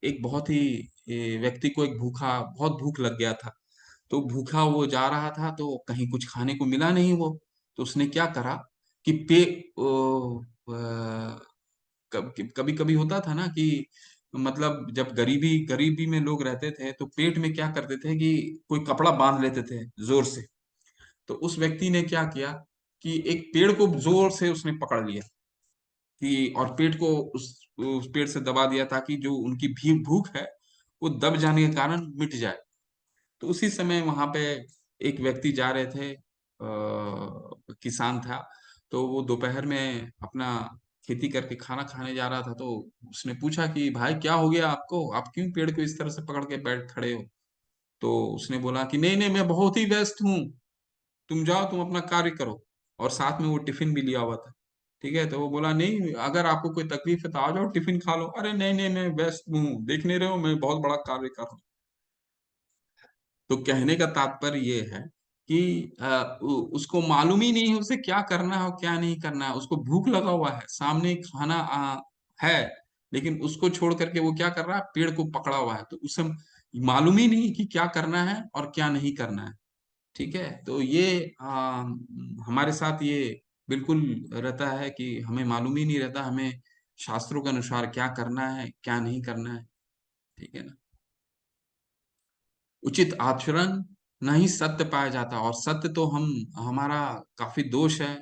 एक बहुत ही व्यक्ति को एक बहुत भूख लग गया था। तो भूखा वो जा रहा था तो कहीं कुछ खाने को मिला नहीं वो। तो उसने क्या करा कि कभी कभी होता था ना कि मतलब जब गरीबी गरीबी में लोग रहते थे तो पेट में क्या करते थे कि कोई कपड़ा बांध लेते थे जोर से। तो उस व्यक्ति ने क्या किया कि एक पेड़ को जोर से उसने पकड़ लिया कि, और पेट को उस पेड़ से दबा दिया ताकि जो उनकी भी भूख है वो दब जाने के कारण मिट जाए। तो उसी समय वहां पे एक व्यक्ति जा रहे थे, किसान था। तो वो दोपहर में अपना खेती करके खाना खाने जा रहा था। तो उसने पूछा कि भाई क्या हो गया आपको, आप क्यों पेड़ को इस तरह से पकड़ के बैठ खड़े हो। तो उसने बोला कि नहीं नहीं, मैं बहुत ही व्यस्त हूँ, तुम जाओ, तुम अपना कार्य करो। और साथ में वो टिफिन भी लिया हुआ था। ठीक है, तो वो बोला नहीं, अगर आपको कोई तकलीफ है तो आ जाओ टिफिन खा लो। अरे नहीं नहीं, मैं व्यस्त हूँ, देख नहीं रहे हो मैं बहुत बड़ा कार्य कर रहा हूँ। तो कहने का तात्पर्य ये है कि उसको मालूम ही नहीं है उसे क्या करना है और क्या नहीं करना है। उसको भूख लगा हुआ है, सामने खाना है, लेकिन उसको छोड़ करके वो क्या कर रहा है, पेड़ को पकड़ा हुआ है। तो उसे मालूम ही नहीं कि क्या करना है और क्या नहीं करना है। ठीक है, तो ये हमारे साथ ये बिल्कुल रहता है कि हमें मालूम ही नहीं रहता हमें शास्त्रों के अनुसार क्या करना है क्या नहीं करना है। ठीक है ना। उचित आचरण नहीं सत्य पाया जाता, और सत्य तो हम हमारा काफी दोष है।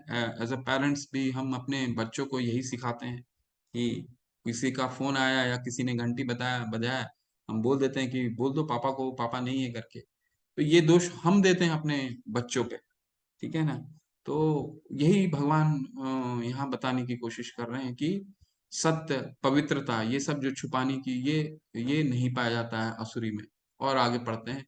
एज अ पेरेंट्स भी हम अपने बच्चों को यही सिखाते हैं कि किसी का फोन आया या किसी ने घंटी बताया बजाया, हम बोल देते हैं कि बोल दो पापा को, पापा नहीं है करके। तो ये दोष हम देते हैं अपने बच्चों पे। ठीक है ना। तो यही भगवान यहाँ बताने की कोशिश कर रहे हैं कि सत्य, पवित्रता, ये सब जो छुपाने की ये नहीं पाया जाता है असुरी में। और आगे पढ़ते हैं,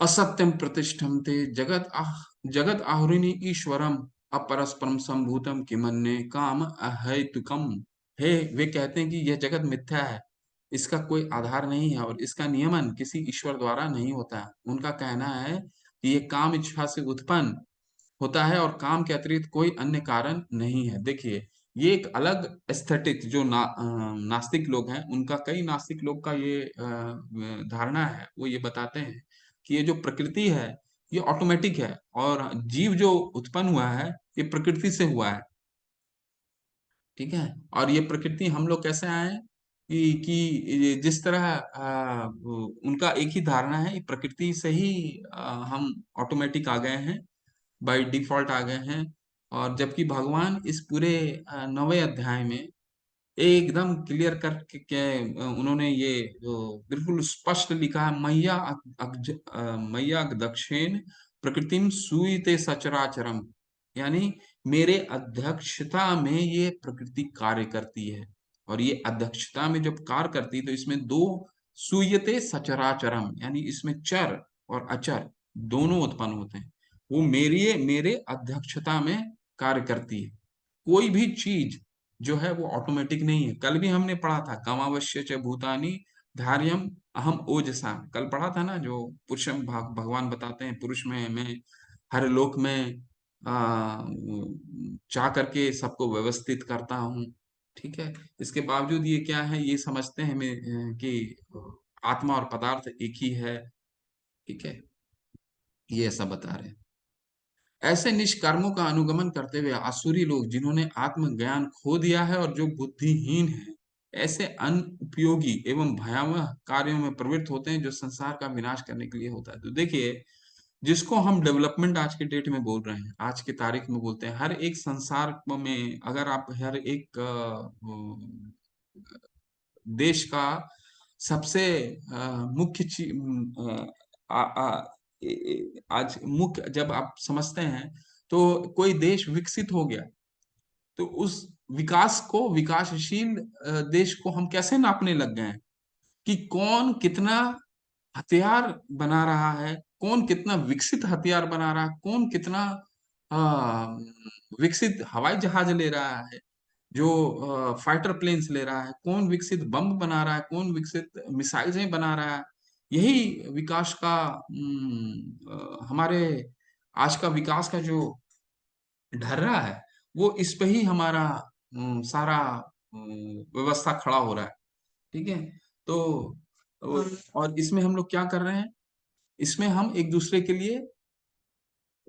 असत्यम प्रतिष्ठम ते जगत आहुरिणी ईश्वरम अपरस्परम संभूतम किमन्ये काम अहेतुकम। हे, वे कहते हैं कि यह जगत मिथ्या है, इसका कोई आधार नहीं है और इसका नियमन किसी ईश्वर द्वारा नहीं होता है। उनका कहना है कि ये काम इच्छा से उत्पन्न होता है और काम के अतिरिक्त कोई अन्य कारण नहीं है। देखिए, ये एक अलग एस्थेटिक जो नास्तिक लोग हैं, उनका, कई नास्तिक लोग का ये धारणा है। वो ये बताते हैं कि ये जो प्रकृति है ये ऑटोमेटिक है, और जीव जो उत्पन्न हुआ है ये प्रकृति से हुआ है। ठीक है, और ये प्रकृति हम लोग कैसे आए हैं कि ये जिस तरह उनका एक ही धारणा है, प्रकृति से ही हम ऑटोमेटिक आ गए हैं, बाय डिफॉल्ट आ गए हैं। और जबकि भगवान इस पूरे 9वें अध्याय में एकदम क्लियर करके उन्होंने ये जो बिल्कुल स्पष्ट लिखा है, मैया दक्षिण प्रकृतिम सूयते सचराचरम। यानी मेरे अध्यक्षता में ये प्रकृति कार्य करती है। और ये अध्यक्षता में जब कार्य करती है तो इसमें दो, सूयते सचराचरम, यानी इसमें चर और अचर दोनों उत्पन्न होते हैं। वो मेरे अध्यक्षता में कार्य करती है। कोई भी चीज जो है वो ऑटोमेटिक नहीं है। कल भी हमने पढ़ा था, कामावश्य च भूतानि धार्यम अहम ओजसा, कल पढ़ा था ना, जो पुरुषम भगवान बताते हैं, पुरुष में मैं हर लोक में चाह करके सबको व्यवस्थित करता हूँ। ठीक है, इसके बावजूद ये क्या है, ये समझते हैं हमें कि आत्मा और पदार्थ एक ही है। ठीक है, ये ऐसा बता रहे हैं। ऐसे निष्कर्मों का अनुगमन करते हुए आसुरी लोग जिन्होंने आत्मज्ञान खो दिया है और जो बुद्धिहीन है, ऐसे अनुपयोगी एवं भयावह कार्यों में प्रवृत्त होते हैं जो संसार का विनाश करने के लिए होता है। तो देखिए, जिसको हम डेवलपमेंट आज के डेट में बोल रहे हैं, आज की तारीख में बोलते हैं, हर एक संसार में अगर आप हर एक देश का सबसे मुख्य आज मुख्य जब आप समझते हैं, तो कोई देश विकसित हो गया, तो उस विकास को, विकासशील देश को हम कैसे नापने लग गए हैं कि कौन कितना हथियार बना रहा है, कौन कितना विकसित हथियार बना रहा है, कौन कितना आ, विकसित हवाई जहाज ले रहा है, जो फाइटर प्लेन्स ले रहा है, कौन विकसित बम बना रहा है, कौन विकसित मिसाइलें बना रहा है। यही विकास का हमारे आज का विकास का जो ढर्रा है, वो इस पे ही हमारा सारा व्यवस्था खड़ा हो रहा है। ठीक है। तो और इसमें हम लोग क्या कर रहे हैं, इसमें हम एक दूसरे के लिए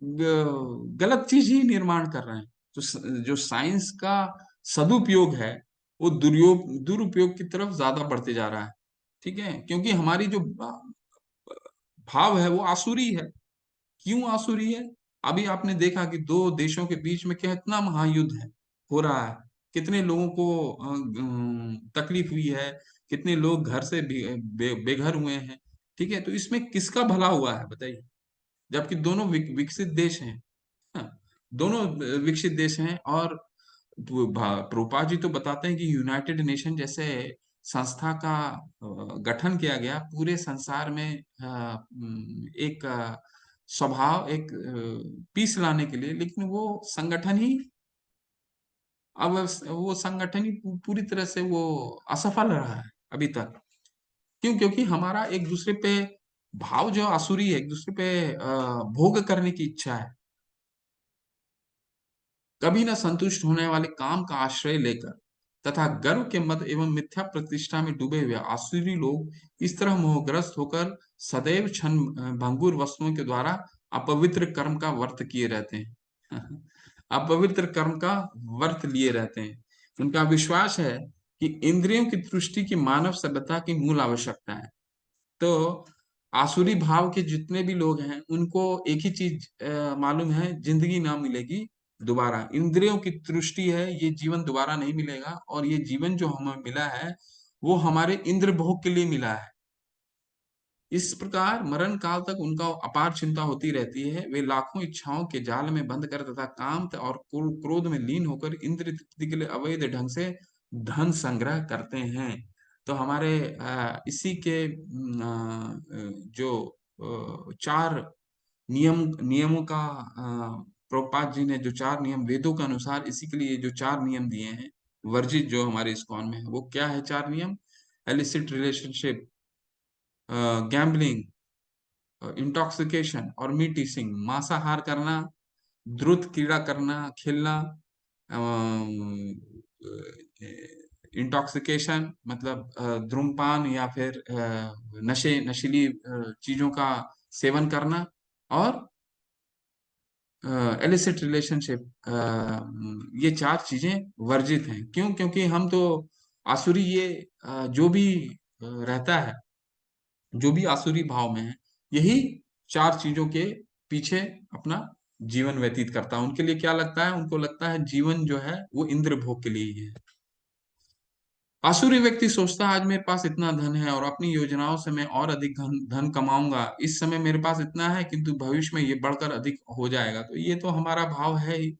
गलत चीज ही निर्माण कर रहे हैं। तो जो साइंस का सदुपयोग है, वो दुरुपयोग की तरफ ज्यादा बढ़ते जा रहा है। ठीक है, क्योंकि हमारी जो भाव है वो आसुरी है। क्यों आसुरी है? अभी आपने देखा कि दो देशों के बीच में कितना महायुद्ध है, हो रहा है, कितने लोगों को तकलीफ हुई है, कितने लोग घर से बेघर हुए हैं। ठीक है, तो इसमें किसका भला हुआ है बताइए? जबकि दोनों विकसित देश हैं। हाँ, दोनों विकसित देश हैं। और प्रभुपाद जी तो बताते हैं कि यूनाइटेड नेशन जैसे संस्था का गठन किया गया पूरे संसार में एक स्वभाव, एक पीस लाने के लिए, लेकिन वो संगठन ही, अब वो संगठन ही पूरी तरह से वो असफल रहा है अभी तक। क्यों? क्योंकि हमारा एक दूसरे पे भाव जो आसुरी है, एक दूसरे पे भोग करने की इच्छा है। कभी न संतुष्ट होने वाले काम का आश्रय लेकर तथा गर्व के मद एवं मिथ्या प्रतिष्ठा में डूबे हुए आसुरी लोग इस तरह मोहग्रस्त होकर सदैव क्षण भंगुर वस्तुओं के द्वारा अपवित्र कर्म का वर्त किए रहते हैं। अपवित्र कर्म का वर्त लिए रहते हैं। उनका विश्वास है कि इंद्रियों की तुष्टि की मानव सभ्यता की मूल आवश्यकता है। तो आसुरी भाव के जितने भी लोग हैं, उनको एक ही चीज मालूम है, जिंदगी ना मिलेगी दोबारा। इंद्रियों की तृष्टि है, ये जीवन दोबारा नहीं मिलेगा, और ये जीवन जो हमें मिला है वो हमारे इंद्र भोग के लिए मिला है। इस प्रकार मरण काल तक उनका अपार चिंता होती रहती है। वे लाखों इच्छाओं के जाल में बंद कर तथा काम और क्रोध में लीन होकर इंद्र तृप्ति के लिए अवैध ढंग से धन संग्रह करते हैं। तो हमारे इसी के जो चार नियमों का प्रभुपाद जी ने जो चार नियम वेदों के अनुसार इसी के लिए जो चार नियम दिए हैं, वर्जित जो हमारे इस्कॉन में है, वो क्या है चार नियम? एलिसिट रिलेशनशिप, गैम्बलिंग, इंटॉक्सिकेशन और मीट ईटिंग, मांसाहार करना, द्रुत क्रीड़ा करना, खेलना, इंटॉक्सिकेशन मतलब धूम्रपान या फिर नशीली चीजों का सेवन करना, और एलिसिट रिलेशनशिप, ये चार चीजें वर्जित हैं। क्यों? क्योंकि हम तो आसुरी ये जो भी रहता है, जो भी आसुरी भाव में है, यही चार चीजों के पीछे अपना जीवन व्यतीत करता है। उनके लिए क्या लगता है? उनको लगता है जीवन जो है वो इंद्र भोग के लिए ही है। आसुरी व्यक्ति सोचता है आज मेरे पास इतना धन है और अपनी योजनाओं से मैं और अधिक धन कमाऊंगा। इस समय मेरे पास इतना है, किंतु भविष्य में ये बढ़कर अधिक हो जाएगा। तो ये तो हमारा भाव है ही।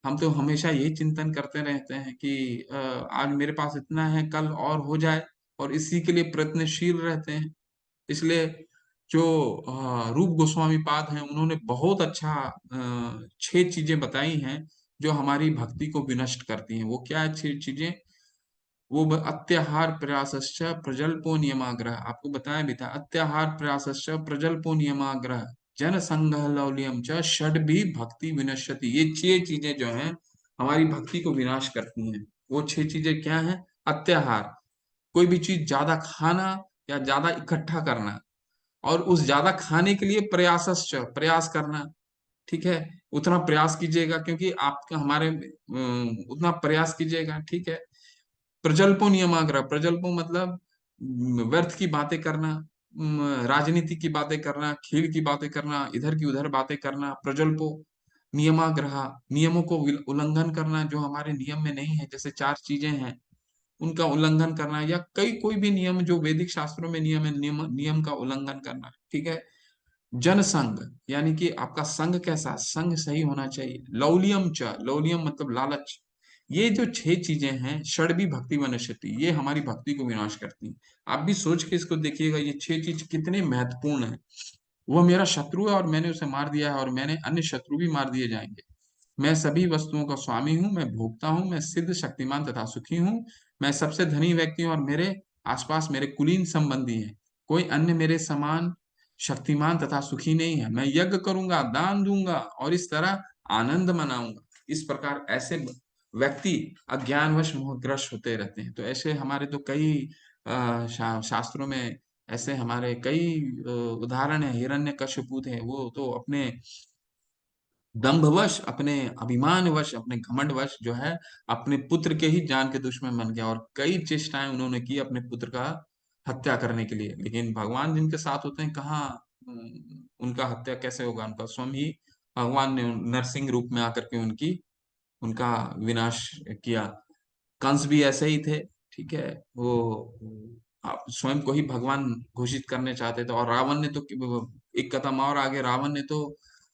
हम तो हमेशा यही चिंतन करते रहते हैं कि आज मेरे पास इतना है, कल और हो जाए, और इसी के लिए प्रयत्नशील रहते हैं। इसलिए जो रूप गोस्वामी पाद हैं, उन्होंने बहुत अच्छा 6 चीजें बताई हैं जो हमारी भक्ति को विनष्ट करती हैं। वो क्या है 6 चीजें? वो अत्याहार प्रयासश्च प्रजल्पो नियमाग्रह, आपको बताया भी था। अत्याहार प्रयासश्च प्रजल्पो नियमाग्रह जन संघ लौल्यम च षड भी भक्ति विनश्यति। ये 6 चीजें जो हैं हमारी भक्ति को विनाश करती हैं। वो 6 चीजें क्या हैं? अत्याहार, कोई भी चीज ज्यादा खाना या ज्यादा इकट्ठा करना, और उस ज्यादा खाने के लिए प्रयासश्च, प्रयास करना। ठीक है। उतना प्रयास कीजिएगा, क्योंकि आपका हमारे उतना प्रयास कीजिएगा, ठीक है। प्रजल्पो नियमाग्रह, प्रजल्पो मतलब व्यर्थ की बातें करना, राजनीति की बातें करना, खेल की बातें करना, इधर की उधर बातें करना, प्रजल्पो। नियमाग्रह, नियमों को उल्लंघन करना, जो हमारे नियम में नहीं है, जैसे 4 चीजें हैं उनका उल्लंघन करना, या कोई भी नियम जो वैदिक शास्त्रों में नियम है, नियम का उल्लंघन करना, ठीक है। जनसंग, यानी कि आपका संग कैसा, संग सही होना चाहिए। लौलियम च, लौलियम मतलब लालच। ये जो 6 चीजें हैं, षड्वी भक्ति वनश्यति, ये हमारी भक्ति को विनाश करती हैं। आप भी सोच के इसको देखिएगा, ये 6 चीज कितने महत्वपूर्ण है। वो मेरा शत्रु है और मैंने उसे मार दिया है, और मैंने अन्य शत्रु भी मार दिए जाएंगे। मैं सभी वस्तुओं का स्वामी हूँ, मैं भोगता हूँ, मैं सिद्ध शक्तिमान तथा सुखी हूँ। मैं सबसे धनी व्यक्ति हूँ और मेरे आसपास मेरे कुलीन संबंधी हैं। कोई अन्य मेरे समान शक्तिमान तथा सुखी नहीं है। मैं यज्ञ करूंगा, दान दूंगा और इस तरह आनंद मनाऊंगा। इस प्रकार ऐसे व्यक्ति अज्ञानवश मोहग्रस्त होते रहते हैं। तो ऐसे हमारे तो कई शास्त्रों में ऐसे हमारे कई उदाहरण है। हिरण्यकशिपु थे, वो तो अपने दंभवश, अपने अभिमानवश, अपने घमंडवश जो है, अपने पुत्र के ही जान के दुश्मन बन गया, और कई चेष्टाएं उन्होंने की अपने पुत्र का हत्या करने के लिए। लेकिन भगवान जिनके साथ होते हैं, कहाँ उनका हत्या कैसे होगा, उनका स्वयं ही भगवान ने नरसिंह रूप में आकर के उनका विनाश किया। कंस भी ऐसे ही थे, ठीक है। वो आप स्वयं को ही भगवान घोषित करने चाहते थे। और रावण ने तो एक कदम और आगे, रावण ने तो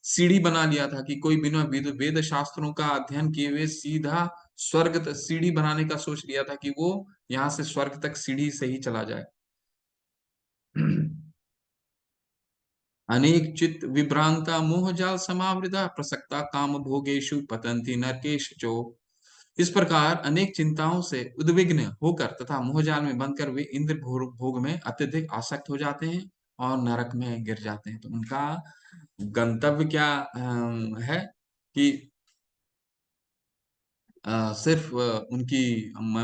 सीढ़ी बना लिया था कि कोई बिना वेद शास्त्रों का अध्ययन किए हुए सीधा स्वर्ग तक सीढ़ी बनाने का सोच लिया था, कि वो यहाँ से स्वर्ग तक सीढ़ी से ही चला जाए। अनेक चित्त विभ्रांता मोह जाल समावृता प्रसक्ता काम भोगेशु पतंती नरकेश जो। इस प्रकार अनेक चिंताओं से उद्विग्न होकर तथा मोहजाल में बंधकर वे इंद्र भोग में अत्यधिक आसक्त हो जाते हैं और नरक में गिर जाते हैं। तो उनका गंतव्य क्या है कि सिर्फ उनकी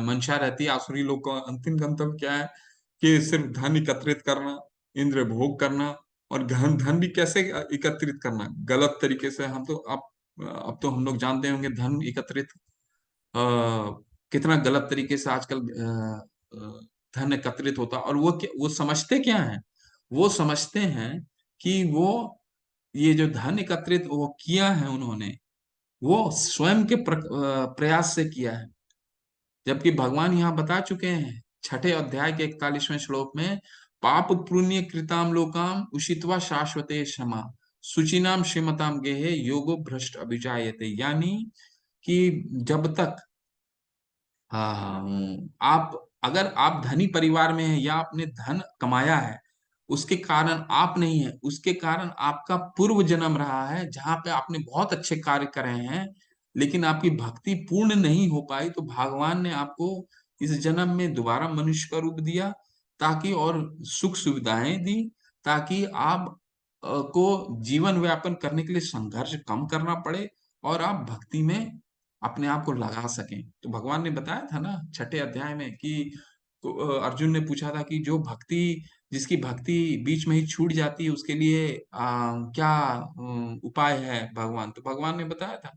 मंशा रहती है। आसुरी लोग का अंतिम गंतव्य क्या है कि सिर्फ धन एकत्रित करना, इंद्र भोग करना, और धन धन भी कैसे एकत्रित करना, गलत तरीके से। हम तो अब तो हम लोग जानते होंगे धन एकत्रित अ, कितना गलत तरीके से आजकल धन एकत्रित होता। और वो समझते क्या है, वो समझते हैं कि वो ये जो धन एकत्रित वो किया है उन्होंने, वो स्वयं के प्रयास से किया है। जबकि भगवान यहाँ बता चुके हैं 6 अध्याय के 41वें श्लोक में, पाप पुण्य कृताम लोकाम उषित्वा शाश्वते क्षमा सुचिनाम श्रीमताम गेहे योगो भ्रष्ट अभिजायते। यानी कि जब तक हाँ, आप अगर आप धनी परिवार में हैं या आपने धन कमाया है, उसके कारण आप नहीं है, उसके कारण आपका पूर्व जन्म रहा है जहां पे आपने बहुत अच्छे कार्य करे हैं, लेकिन आपकी भक्ति पूर्ण नहीं हो पाई, तो भगवान ने आपको इस जन्म में दोबारा मनुष्य का रूप दिया, ताकि और सुख सुविधाएं दी, ताकि आप को जीवन व्यापन करने के लिए संघर्ष कम करना पड़े और आप भक्ति में अपने आप को लगा सकें। तो भगवान ने बताया था ना 6 अध्याय में कि अर्जुन ने पूछा था कि जो भक्ति जिसकी भक्ति बीच में ही छूट जाती है, उसके लिए क्या उपाय है भगवान। तो भगवान ने बताया था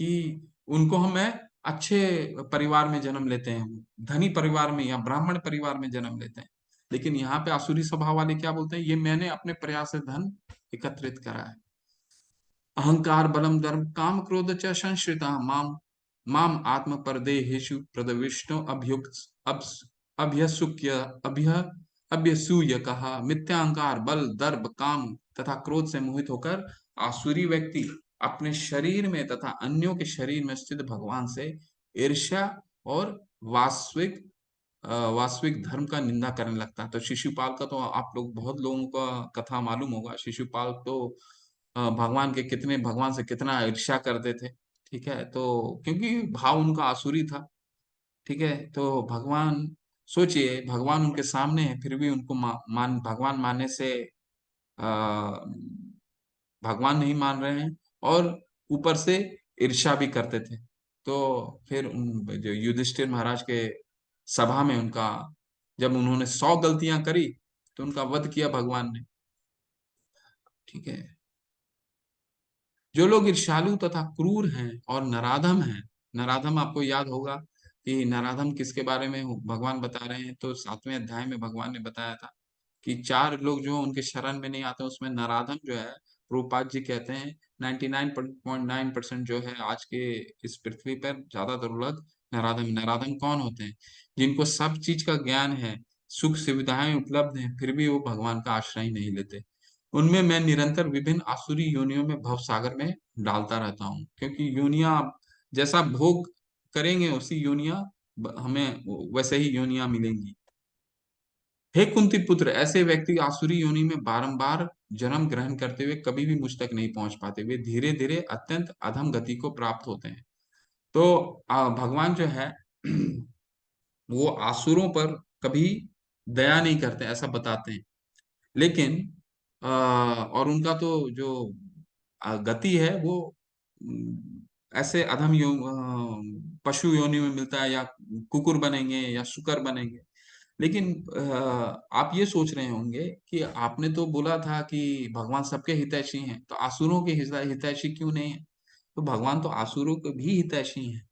कि उनको हमें अच्छे परिवार में जन्म लेते हैं, धनी परिवार में या ब्राह्मण परिवार में जन्म लेते हैं। लेकिन यहाँ पे आसुरी स्वभाव वाले क्या बोलते हैं, ये मैंने अपने प्रयास से धन एकत्रित करा है। अहंकार बलम धर्म काम क्रोध च संश्रिता माम माम आत्म परदेहेषु प्रदविष्णु अभ्युक्त अब अभ्यसुक्य अभ्य अभ्यसूय कहा। मिथ्यांकार बल दर्प काम तथा क्रोध से मोहित होकर आसुरी व्यक्ति अपने शरीर में तथा अन्यों के शरीर में स्थित भगवान से ईर्ष्या और वास्तविक वास्तविक धर्म का निंदा करने लगता है। तो शिशुपाल का तो आप लोग बहुत लोगों का कथा मालूम होगा। शिशुपाल तो भगवान के कितने भगवान से कितना ईर्ष्या करते थे, ठीक है। तो क्योंकि भाव उनका आसुरी था, ठीक है। तो भगवान, सोचिए भगवान उनके सामने है, फिर भी उनको भगवान मानने से आ, भगवान नहीं मान रहे हैं, और ऊपर से ईर्ष्या भी करते थे। तो फिर जो युधिष्ठिर महाराज के सभा में उनका, जब उन्होंने 100 गलतियां करी, तो उनका वध किया भगवान ने, ठीक है। जो लोग ईर्ष्यालु तथा क्रूर हैं और नराधम हैं, नराधम आपको याद होगा कि नराधम किसके बारे में भगवान बता रहे हैं, तो 7वें अध्याय में भगवान ने बताया था कि 4 लोग जो उनके शरण में नहीं आते, उसमें नराधम जो है, प्रभुपाद जी कहते हैं 99.9% जो है आज के इस पृथ्वी पर ज्यादातर लोग नराधम। नराधम कौन होते हैं? जिनको सब चीज का ज्ञान है, सुख सुविधाएं उपलब्ध हैं, फिर भी वो भगवान का आश्रय नहीं लेते। उनमें मैं निरंतर विभिन्न आसुरी योनियों में भव सागर में डालता रहता हूँ, क्योंकि योनियां आप जैसा भोग करेंगे उसी योनियां हमें वैसे ही योनियां मिलेंगी। हे कुंती पुत्र, ऐसे व्यक्ति आसुरी योनि में बारंबार जन्म ग्रहण करते हुए कभी भी मुझ तक नहीं पहुंच पाते। वे धीरे धीरे अत्यंत अधम गति को प्राप्त होते हैं। तो भगवान जो है वो आसुरों पर कभी दया नहीं करते, ऐसा बताते हैं। लेकिन और उनका तो जो गति है वो ऐसे अधम पशु योनि में मिलता है, या कुकुर बनेंगे या शुकर बनेंगे। लेकिन आप ये सोच रहे होंगे कि आपने तो बोला था कि भगवान सबके हितैषी हैं, तो आसुरों के हितैषी क्यों नहीं है? तो भगवान तो आसुरों के भी हितैषी हैं,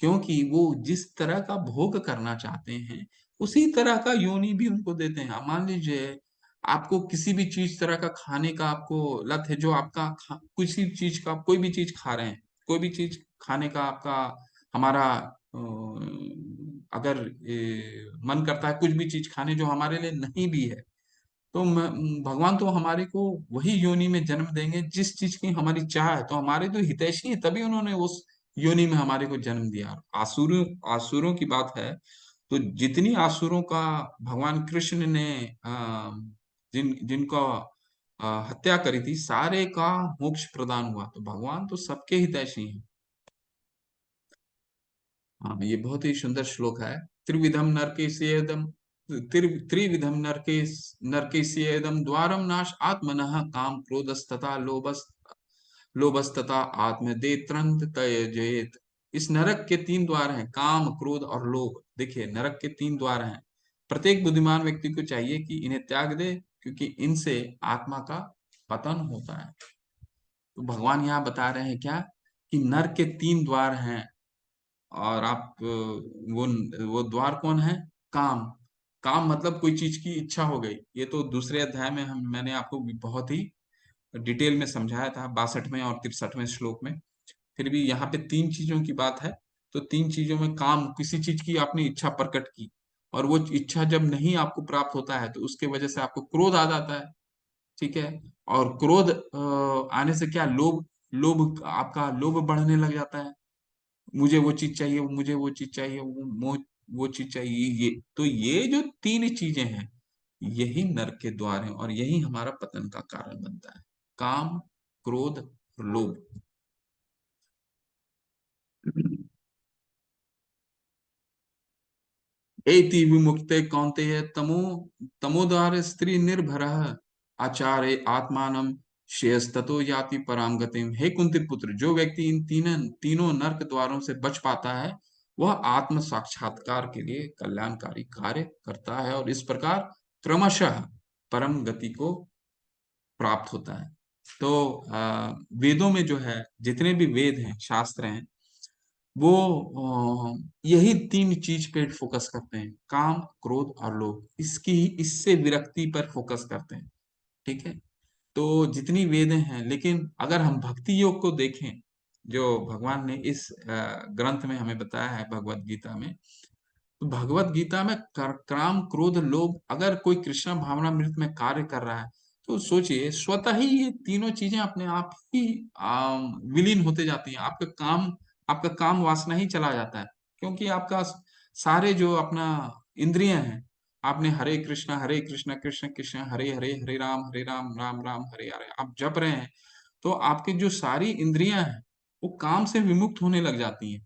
क्योंकि वो जिस तरह का भोग करना चाहते हैं उसी तरह का योनि भी उनको देते हैं। अब मान लीजिए आपको किसी भी चीज तरह का खाने का आपको लत है, जो आपका किसी चीज का कोई भी चीज खा रहे हैं, कोई भी चीज खाने का आपका हमारा अगर मन करता है कुछ भी चीज खाने जो हमारे लिए नहीं भी है, तो भगवान तो हमारे को वही योनि में जन्म देंगे जिस चीज की हमारी चाह है। तो हमारे तो हितैषी है, तभी उन्होंने उस योनि में हमारे को जन्म दिया। आसुरों आसुरों की बात है तो जितनी आसुरों का भगवान कृष्ण ने जिनका हत्या करी थी, सारे का मोक्ष प्रदान हुआ। तो भगवान तो सबके हितैषी हैं। हाँ, ये बहुत ही सुंदर श्लोक है। त्रिविधम नरकेस्येदम त्रिविधम नरकेस्येदम द्वारम नाश आत्मनः काम क्रोधस्तथा लोभस्तथा आत्मदेत्रंत त्यजेत। इस नरक के 3 द्वार हैं, काम, क्रोध और लोभ। देखिए, नरक के 3 द्वार हैं। प्रत्येक बुद्धिमान व्यक्ति को चाहिए कि इन्हें त्याग दे, क्योंकि इनसे आत्मा का पतन होता है। तो भगवान यहाँ बता रहे हैं क्या, कि नरक के 3 द्वार हैं। और आप वो द्वार कौन है? काम। काम मतलब कोई चीज की इच्छा हो गई। ये तो दूसरे अध्याय में मैंने आपको बहुत ही डिटेल में समझाया था, 62वें और 63वें श्लोक में। फिर भी यहाँ पे 3 चीजों की बात है। तो 3 चीजों में काम, किसी चीज की आपने इच्छा प्रकट की और वो इच्छा जब नहीं आपको प्राप्त होता है तो उसके वजह से आपको क्रोध आ जाता है। ठीक है। और क्रोध आने से क्या, लोभ, लोभ आपका लोभ बढ़ने लग जाता है। मुझे वो चीज चाहिए, मुझे वो चीज चाहिए, वो चीज चाहिए। ये तो ये जो 3 चीजें हैं, यही नरक के द्वार हैं और यही हमारा पतन का कारण बनता है। काम, क्रोध और लोभ। एति विमुक्ते कौन्तेय तमोदार स्त्री निर्भर आचार्य आत्मानम श्रेयस्ततो याति पराम गतिम। हे कुंती पुत्र, जो व्यक्ति इन तीनों नरक द्वारों से बच पाता है, वह आत्म साक्षात्कार के लिए कल्याणकारी कार्य करता है और इस प्रकार क्रमशः परम गति को प्राप्त होता है। तो वेदों में जो है, जितने भी वेद हैं, शास्त्र हैं, वो यही 3 चीज पे फोकस करते हैं, काम, क्रोध और लोभ। इससे विरक्ति पर फोकस करते हैं। ठीक है। तो जितनी वेद हैं, लेकिन अगर हम भक्ति योग को देखें, जो भगवान ने इस ग्रंथ में हमें बताया है, भगवत गीता में, तो भगवत गीता में काम, क्रोध, लोभ, अगर कोई कृष्ण भावनामृत में कार्य कर रहा है, तो सोचिए स्वतः ही ये तीनों चीजें अपने आप ही विलीन होते जाती हैं। आपका काम वासना ही चला जाता है, क्योंकि आपका सारे जो अपना इंद्रियां हैं, आपने हरे कृष्ण कृष्ण कृष्ण हरे हरे, हरे राम राम राम हरे हरे आप जप रहे हैं। तो आपकी जो सारी इंद्रियां हैं वो काम से विमुक्त होने लग जाती हैं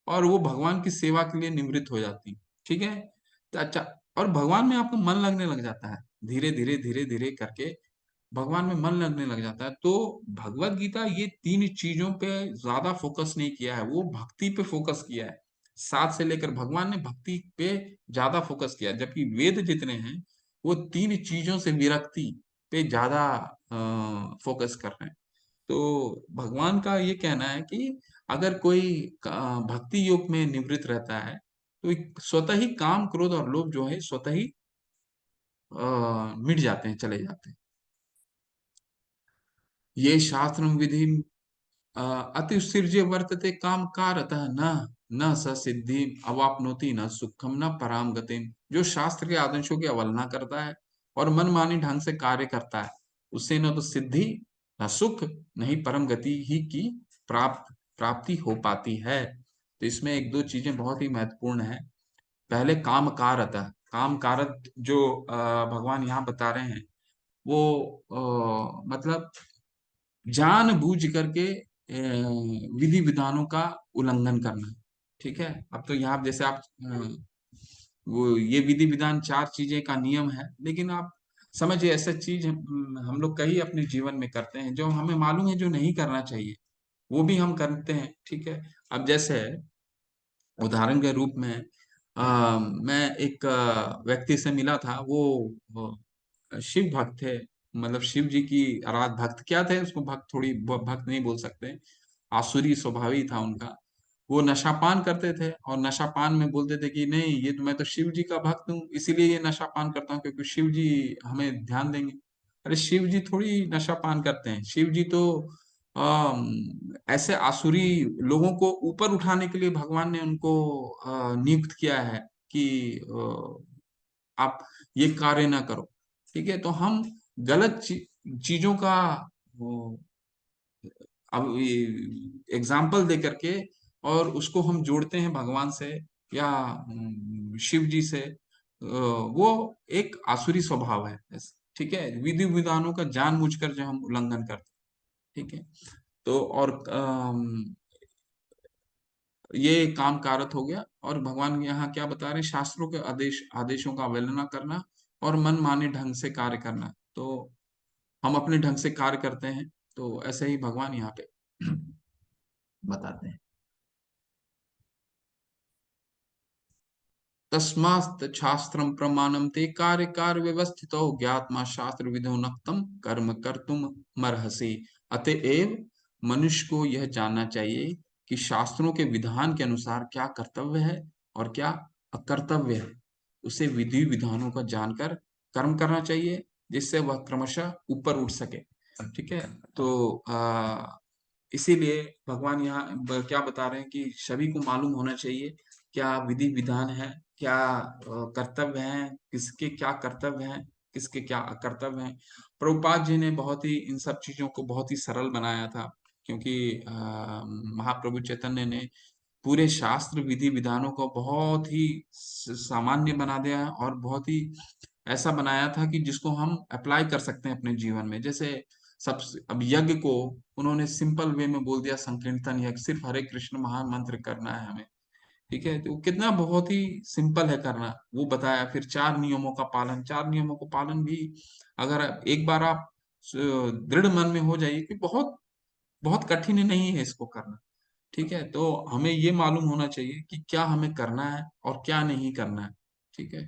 और वो भगवान की सेवा के लिए निवृत्त हो जाती। ठीक है। तो अच्छा, और भगवान में आपका मन लगने लग जाता है, धीरे धीरे करके भगवान में मन लगने लग जाता है। तो भगवत गीता ये 3 चीजों पे ज्यादा फोकस नहीं किया है, वो भक्ति पे फोकस किया है। 7 से लेकर भगवान ने भक्ति पे ज्यादा फोकस किया है, जबकि वेद जितने हैं वो 3 चीजों से विरक्ति पे ज्यादा फोकस कर रहे हैं। तो भगवान का ये कहना है कि अगर कोई भक्ति योग में निवृत्त रहता है तो स्वतः ही काम क्रोध और लोभ जो है स्वतः ही मिट जाते हैं, चले जाते हैं। ये शास्त्र विधि अतिउत्सृज्य वर्तते काम कारतः न न स सिद्धि अवाप्नोति न सुखम न पराम गतिम। जो शास्त्र के आदेशों की अवहेलना करता है और मनमानी ढंग से कार्य करता है, उससे न तो सिद्धि, न सुख, न ही परम गति ही की प्राप्ति हो पाती है। तो इसमें एक दो चीजें बहुत ही महत्वपूर्ण है। पहले काम कारतः, काम कारत जो भगवान यहाँ बता रहे हैं वो मतलब जानबूझ करके विधि विधानों का उल्लंघन करना। ठीक है, अब तो यहाँ जैसे आप वो ये विधि विधान चार चीजें का नियम है, लेकिन आप समझिए ऐसा चीज हम लोग कई अपने जीवन में करते हैं जो हमें मालूम है जो नहीं करना चाहिए, वो भी हम करते हैं। ठीक है, अब जैसे उदाहरण के रूप में मैं एक व्यक्ति से मिला था, वो शिव भक्त थे। मतलब शिव जी की आराध भक्त क्या थे, उसको भक्त थोड़ी भक्त नहीं बोल सकते, आसुरी स्वभाव ही था उनका। वो नशापान करते थे और नशापान में बोलते थे कि नहीं, ये तो मैं तो शिव जी का भक्त हूँ, इसीलिए ये नशापान करता हूँ क्योंकि शिव जी हमें ध्यान देंगे। अरे शिव जी थोड़ी नशापान करते हैं, शिव जी तो ऐसे आसुरी लोगों को ऊपर उठाने के लिए भगवान ने उनको नियुक्त किया है कि आप ये कार्य ना करो। ठीक है, तो हम गलत चीजों का वो, अब एग्जाम्पल दे करके और उसको हम जोड़ते हैं भगवान से या शिव जी से, वो एक आसुरी स्वभाव है। ठीक है, विधि विधानों का जानबूझकर जो हम उल्लंघन करते हैं। ठीक है, तो और ये काम कारत हो गया। और भगवान यहाँ क्या बता रहे हैं, शास्त्रों के आदेशों का अवहेलना करना और मन माने ढंग से कार्य करना। तो हम अपने ढंग से कार्य करते हैं, तो ऐसे ही भगवान यहाँ पे बताते हैं। तस्मात् शास्त्रम प्रमाणम ते कार्य कार्य व्यवस्थितो ज्ञात्मा शास्त्र विधो नक्तम कर्म कर्तुम मरहसी। अतएव मनुष्य को यह जानना चाहिए कि शास्त्रों के विधान के अनुसार क्या कर्तव्य है और क्या अकर्तव्य है। उसे विधि विधानों का जानकर कर्म करना चाहिए, जिससे वह क्रमशः ऊपर उठ सके। ठीक है, तो इसीलिए भगवान यहाँ क्या बता रहे हैं कि सभी को मालूम होना चाहिए क्या विधि विधान है, क्या कर्तव्य हैं, किसके क्या कर्तव्य हैं, किसके क्या अकर्तव्य हैं। प्रभुपाद जी ने बहुत ही इन सब चीजों को बहुत ही सरल बनाया था, क्योंकि महाप्रभु चैतन्य ने पूरे शास्त्र विधि विधानों को बहुत ही सामान्य बना दिया है और बहुत ही ऐसा बनाया था कि जिसको हम अप्लाई कर सकते हैं अपने जीवन में। जैसे सब, अब यज्ञ को उन्होंने सिंपल वे में बोल दिया, संकीर्तन यज्ञ, सिर्फ हरे कृष्ण महामंत्र करना है हमें। ठीक है, तो कितना बहुत ही सिंपल है करना, वो बताया। फिर चार नियमों का पालन, चार नियमों का पालन भी अगर एक बार आप दृढ़ मन में हो जाइए कि बहुत बहुत कठिन नहीं है इसको करना। ठीक है, तो हमें ये मालूम होना चाहिए कि क्या हमें करना है और क्या नहीं करना है। ठीक है।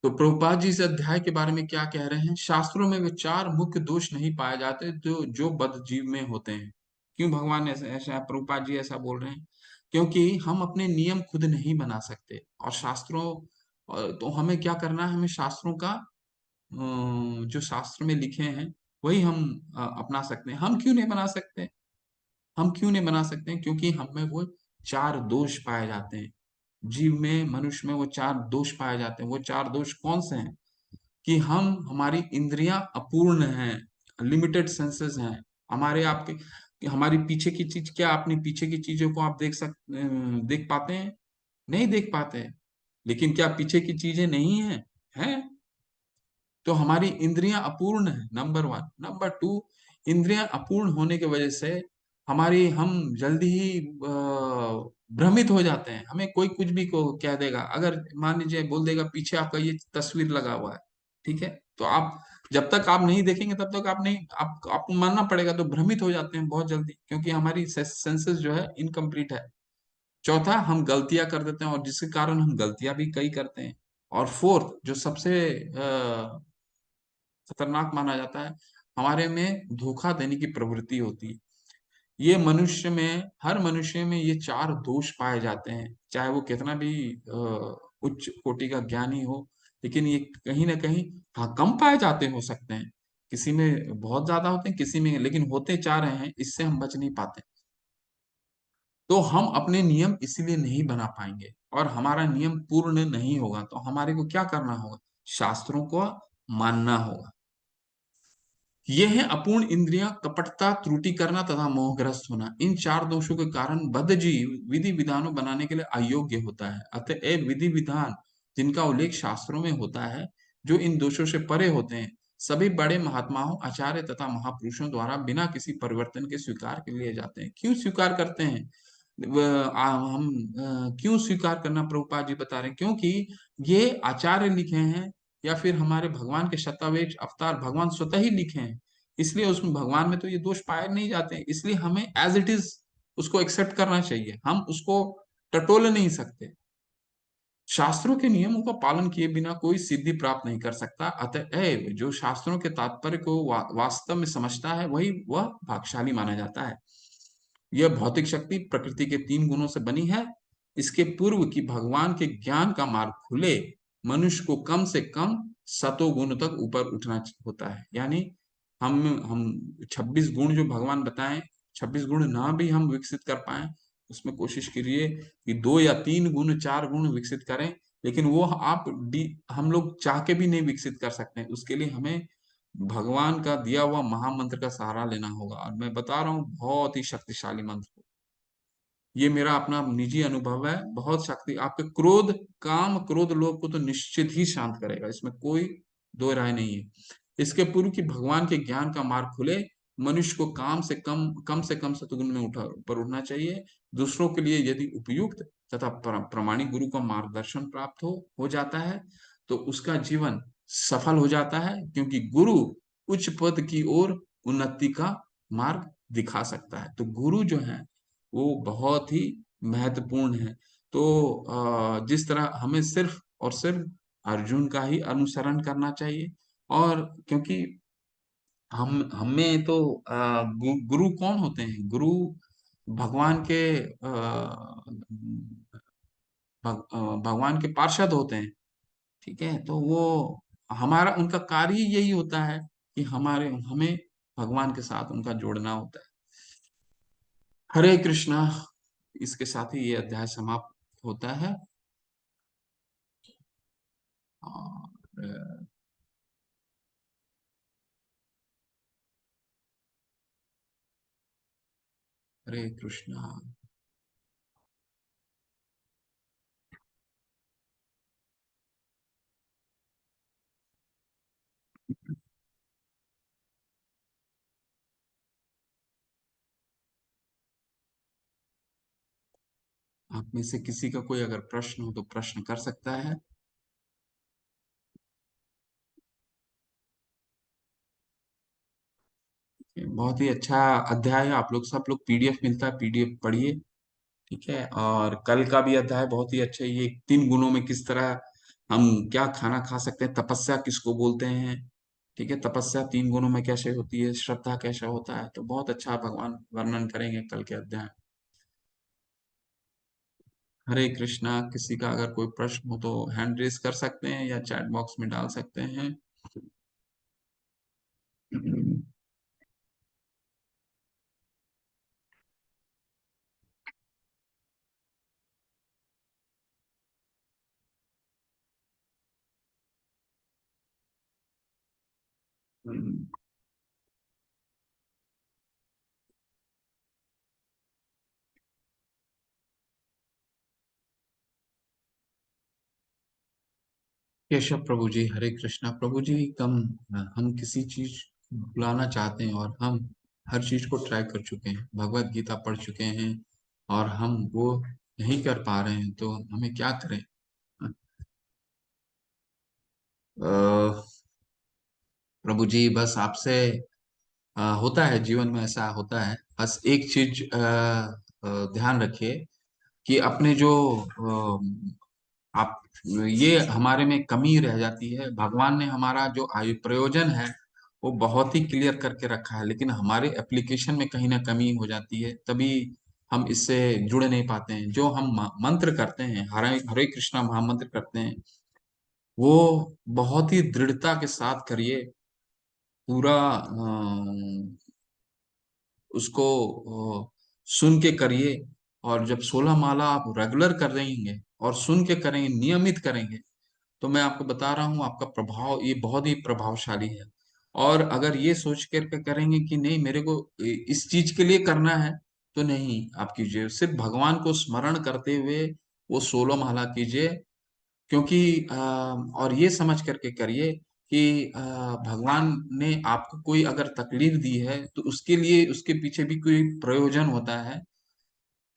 तो प्रभुपाद जी इस अध्याय के बारे में क्या कह रहे हैं, शास्त्रों में वे चार मुख्य दोष नहीं पाए जाते जो जो बद्ध जीव में होते हैं। क्यों भगवान ऐसा ऐसा प्रभुपाद जी ऐसा बोल रहे हैं, क्योंकि हम अपने नियम खुद नहीं बना सकते और शास्त्रों तो हमें क्या करना है, हमें शास्त्रों का जो शास्त्र में लिखे हैं वही हम अपना सकते हैं। हम क्यों नहीं बना सकते, हम क्यों नहीं बना सकते हैं, क्योंकि हम में वो चार दोष पाए जाते हैं। जीव में, मनुष्य में वो चार दोष पाए जाते हैं। वो चार दोष कौन से हैं कि हम, हमारी इंद्रियां अपूर्ण हैं, लिमिटेड सेंसेस हैं हमारे आपके, कि हमारी पीछे की चीज, क्या अपनी पीछे की चीजों को आप देख पाते हैं? नहीं देख पाते हैं। लेकिन क्या पीछे की चीजें नहीं है? हैं। तो हमारी इंद्रियां अपूर्ण है, नंबर वन। नंबर टू, इंद्रियां अपूर्ण होने की वजह से हमारी, हम जल्दी ही भ्रमित हो जाते हैं। हमें कोई कुछ भी को कह देगा, अगर मान लीजिए बोल देगा पीछे आपका ये तस्वीर लगा हुआ है, ठीक है, तो आप जब तक आप नहीं देखेंगे तब तक आप नहीं, आपको मानना पड़ेगा। तो भ्रमित हो जाते हैं बहुत जल्दी, क्योंकि हमारी सेंसेस जो है इनकम्प्लीट है। चौथा, हम गलतियां कर देते हैं और जिसके कारण हम गलतियां भी कई करते हैं। और फोर्थ, जो सबसे खतरनाक माना जाता है। हमारे में धोखा देने की प्रवृत्ति होती है। ये मनुष्य में, हर मनुष्य में ये चार दोष पाए जाते हैं, चाहे वो कितना भी उच्च कोटि का ज्ञानी हो, लेकिन ये कहीं ना कहीं, हाँ, कम पाए जाते हो सकते हैं, किसी में बहुत ज्यादा होते हैं, किसी में, लेकिन होते चाह रहे हैं, इससे हम बच नहीं पाते। तो हम अपने नियम इसीलिए नहीं बना पाएंगे, और हमारा नियम पूर्ण नहीं होगा, तो हमारे को क्या करना होगा? शास्त्रों को मानना होगा। ये है अपूर्ण इंद्रियां, कपटता, त्रुटि करना तथा मोहग्रस्त होना। इन चार दोषों के कारण बद्ध जीव विधि विधानों बनाने के लिए अयोग्य होता है। अतएव विधि विधान जिनका उल्लेख शास्त्रों में होता है, जो इन दोषों से परे होते हैं, सभी बड़े महात्माओं, आचार्य तथा महापुरुषों द्वारा बिना किसी परिवर्तन के स्वीकार के लिए जाते हैं। क्यों स्वीकार करते हैं? हम क्यों स्वीकार करना, प्रभुपाद जी बता रहे हैं, क्योंकि ये आचार्य लिखे हैं, या फिर हमारे भगवान के शतावेश अवतार भगवान स्वतः ही लिखे हैं। इसलिए उसमें, भगवान में तो ये दोष पाए नहीं जाते हैं, इसलिए हमें एज इट इज उसको एक्सेप्ट करना चाहिए, हम उसको टटोल नहीं सकते। शास्त्रों के नियमों का पालन किए बिना कोई सिद्धि प्राप्त नहीं कर सकता। अतएव जो शास्त्रों के तात्पर्य को वास्तव में समझता है, वही वह भाग्यशाली माना जाता है। यह भौतिक शक्ति प्रकृति के तीन गुणों से बनी है। इसके पूर्व की भगवान के ज्ञान का मार्ग खुले, मनुष्य को कम से कम सतो गुण तक ऊपर उठना होता है। यानी हम 26 गुण जो भगवान बताएं, 26 गुण ना भी हम विकसित कर पाए, उसमें कोशिश करिए कि 2 या 3 गुण, 4 गुण विकसित करें। लेकिन वो हम लोग चाह के भी नहीं विकसित कर सकते हैं, उसके लिए हमें भगवान का दिया हुआ महामंत्र का सहारा लेना होगा। और मैं बता रहा हूँ, बहुत ही शक्तिशाली मंत्र। ये मेरा अपना निजी अनुभव है, बहुत शक्ति, आपके क्रोध, काम, क्रोध, लोभ को तो निश्चित ही शांत करेगा, इसमें कोई दो राय नहीं है। इसके पूर्व कि भगवान के ज्ञान का मार्ग खुले, मनुष्य को कम से कम सतुगुण में ऊपर उठना चाहिए। दूसरों के लिए यदि उपयुक्त तथा प्रामाणिक गुरु का मार्गदर्शन प्राप्त हो जाता है, तो उसका जीवन सफल हो जाता है, क्योंकि गुरु उच्च पद की ओर उन्नति का मार्ग दिखा सकता है। तो गुरु जो है वो बहुत ही महत्वपूर्ण है। तो जिस तरह हमें सिर्फ और सिर्फ अर्जुन का ही अनुसरण करना चाहिए, और क्योंकि हम हमें तो गुरु कौन होते हैं? गुरु भगवान के भगवान के पार्षद होते हैं। ठीक है, तो वो हमारा, उनका कार्य ही यही होता है कि हमें भगवान के साथ उनका जोड़ना होता है। हरे कृष्णा। इसके साथ ही ये अध्याय समाप्त होता है। और हरे कृष्णा। आप में से किसी का कोई अगर प्रश्न हो तो प्रश्न कर सकता है। बहुत ही अच्छा अध्याय है। आप लोग, सब लोग, पीडीएफ मिलता है, पीडीएफ पढ़िए। ठीक है, और कल का भी अध्याय बहुत ही अच्छा है। ये 3 गुणों में किस तरह हम क्या खाना खा सकते हैं, तपस्या किसको बोलते हैं, ठीक है, तपस्या 3 गुणों में कैसे होती है, श्रद्धा कैसा होता है, तो बहुत अच्छा भगवान वर्णन करेंगे कल के अध्याय। हरे कृष्णा। किसी का अगर कोई प्रश्न हो तो हैंड रेज कर सकते हैं या चैट बॉक्स में डाल सकते हैं। केशव प्रभु जी, हरे कृष्णा प्रभु जी। हम किसी चीज को बुलाना चाहते हैं, और हम हर चीज को ट्राई कर चुके हैं, भगवत गीता पढ़ चुके हैं, और हम वो नहीं कर पा रहे हैं, तो हमें क्या करें? अ, प्रभु जी, बस आपसे होता है, जीवन में ऐसा होता है, बस एक चीज ध्यान रखिए कि अपने जो आप ये हमारे में कमी रह जाती है। भगवान ने हमारा जो आयु प्रयोजन है वो बहुत ही क्लियर करके रखा है, लेकिन हमारे एप्लीकेशन में कहीं ना कमी हो जाती है, तभी हम इससे जुड़ नहीं पाते हैं। जो हम मंत्र करते हैं, हरे हरे कृष्णा महामंत्र करते हैं, वो बहुत ही दृढ़ता के साथ करिए। पूरा उसको सुन के करिए। और जब 16 माला आप रेगुलर कर रहेंगे और सुन के करेंगे, नियमित करेंगे, तो मैं आपको बता रहा हूँ आपका प्रभाव ये बहुत ही प्रभावशाली है। और अगर ये सोच कर करेंगे कि नहीं मेरे को इस चीज के लिए करना है, तो नहीं आप कीजिए, सिर्फ भगवान को स्मरण करते हुए वो 16 माला कीजिए। क्योंकि और ये समझ करके करिए कि भगवान ने आपको कोई अगर तकलीफ दी है तो उसके लिए उसके पीछे भी कोई प्रयोजन होता है।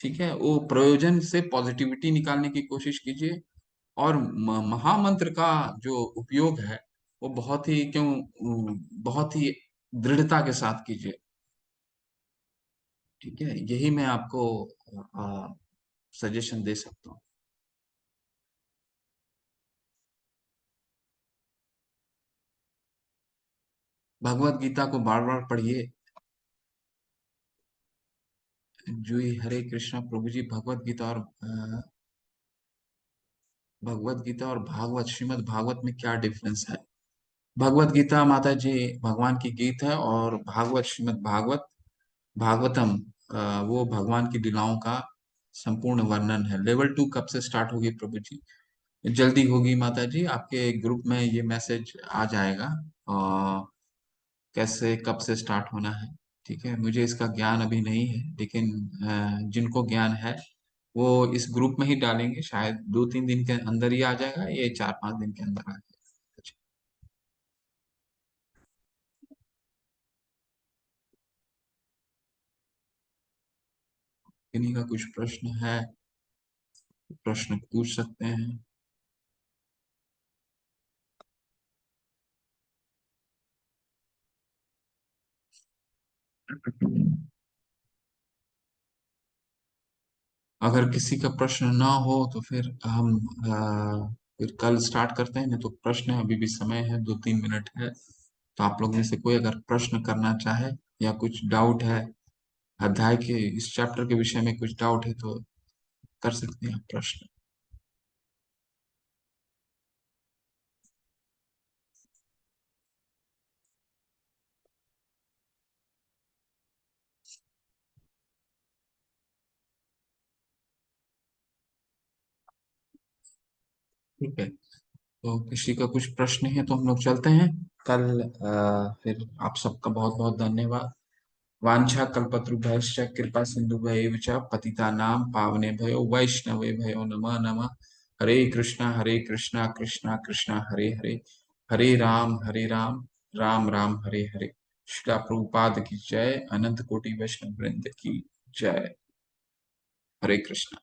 ठीक है, वो प्रयोजन से पॉजिटिविटी निकालने की कोशिश कीजिए। और महामंत्र का जो उपयोग है वो बहुत ही दृढ़ता के साथ कीजिए। ठीक है, यही मैं आपको सजेशन दे सकता हूँ। भगवत गीता को बार बार पढ़िए। जी हरे कृष्णा प्रभु जी। भगवत गीता और भागवत, श्रीमद् भागवत में क्या डिफरेंस है? भगवत गीता माता जी भगवान की गीत है, और भागवत श्रीमद् भागवत भागवतम वो भगवान की लीलाओं का संपूर्ण वर्णन है। लेवल 2 कब से स्टार्ट होगी प्रभु जी? जल्दी होगी माता जी, आपके ग्रुप में ये मैसेज आ जाएगा। और कैसे कब से स्टार्ट होना है? ठीक है, मुझे इसका ज्ञान अभी नहीं है, लेकिन जिनको ज्ञान है वो इस ग्रुप में ही डालेंगे। शायद 2-3 दिन के अंदर ही आ जाएगा, ये 4-5 दिन के अंदर आ जाएगा। किन्हीं का कुछ प्रश्न है, प्रश्न पूछ सकते हैं। अगर किसी का प्रश्न ना हो तो फिर हम फिर कल स्टार्ट करते हैं। नहीं तो प्रश्न है, अभी भी समय है, 2-3 मिनट है। तो आप लोग में से कोई अगर प्रश्न करना चाहे या कुछ डाउट है, अध्याय के इस चैप्टर के विषय में कुछ डाउट है, तो कर सकते हैं आप प्रश्न। ठीक है, तो किसी का कुछ प्रश्न है तो हम लोग चलते हैं कल। फिर आप सबका बहुत बहुत धन्यवाद। वांछा कल्पतरुभ्यश्च कृपा सिन्धुभ्यैव च पतितानां पावनेभ्यो वैष्णवेभ्यो नमः नमः। हरे कृष्णा कृष्णा कृष्णा हरे हरे, हरे राम राम राम हरे हरे। श्रीला प्रभुपाद की जय, अनंत कोटि वैष्णव वृंद की जय। हरे कृष्णा।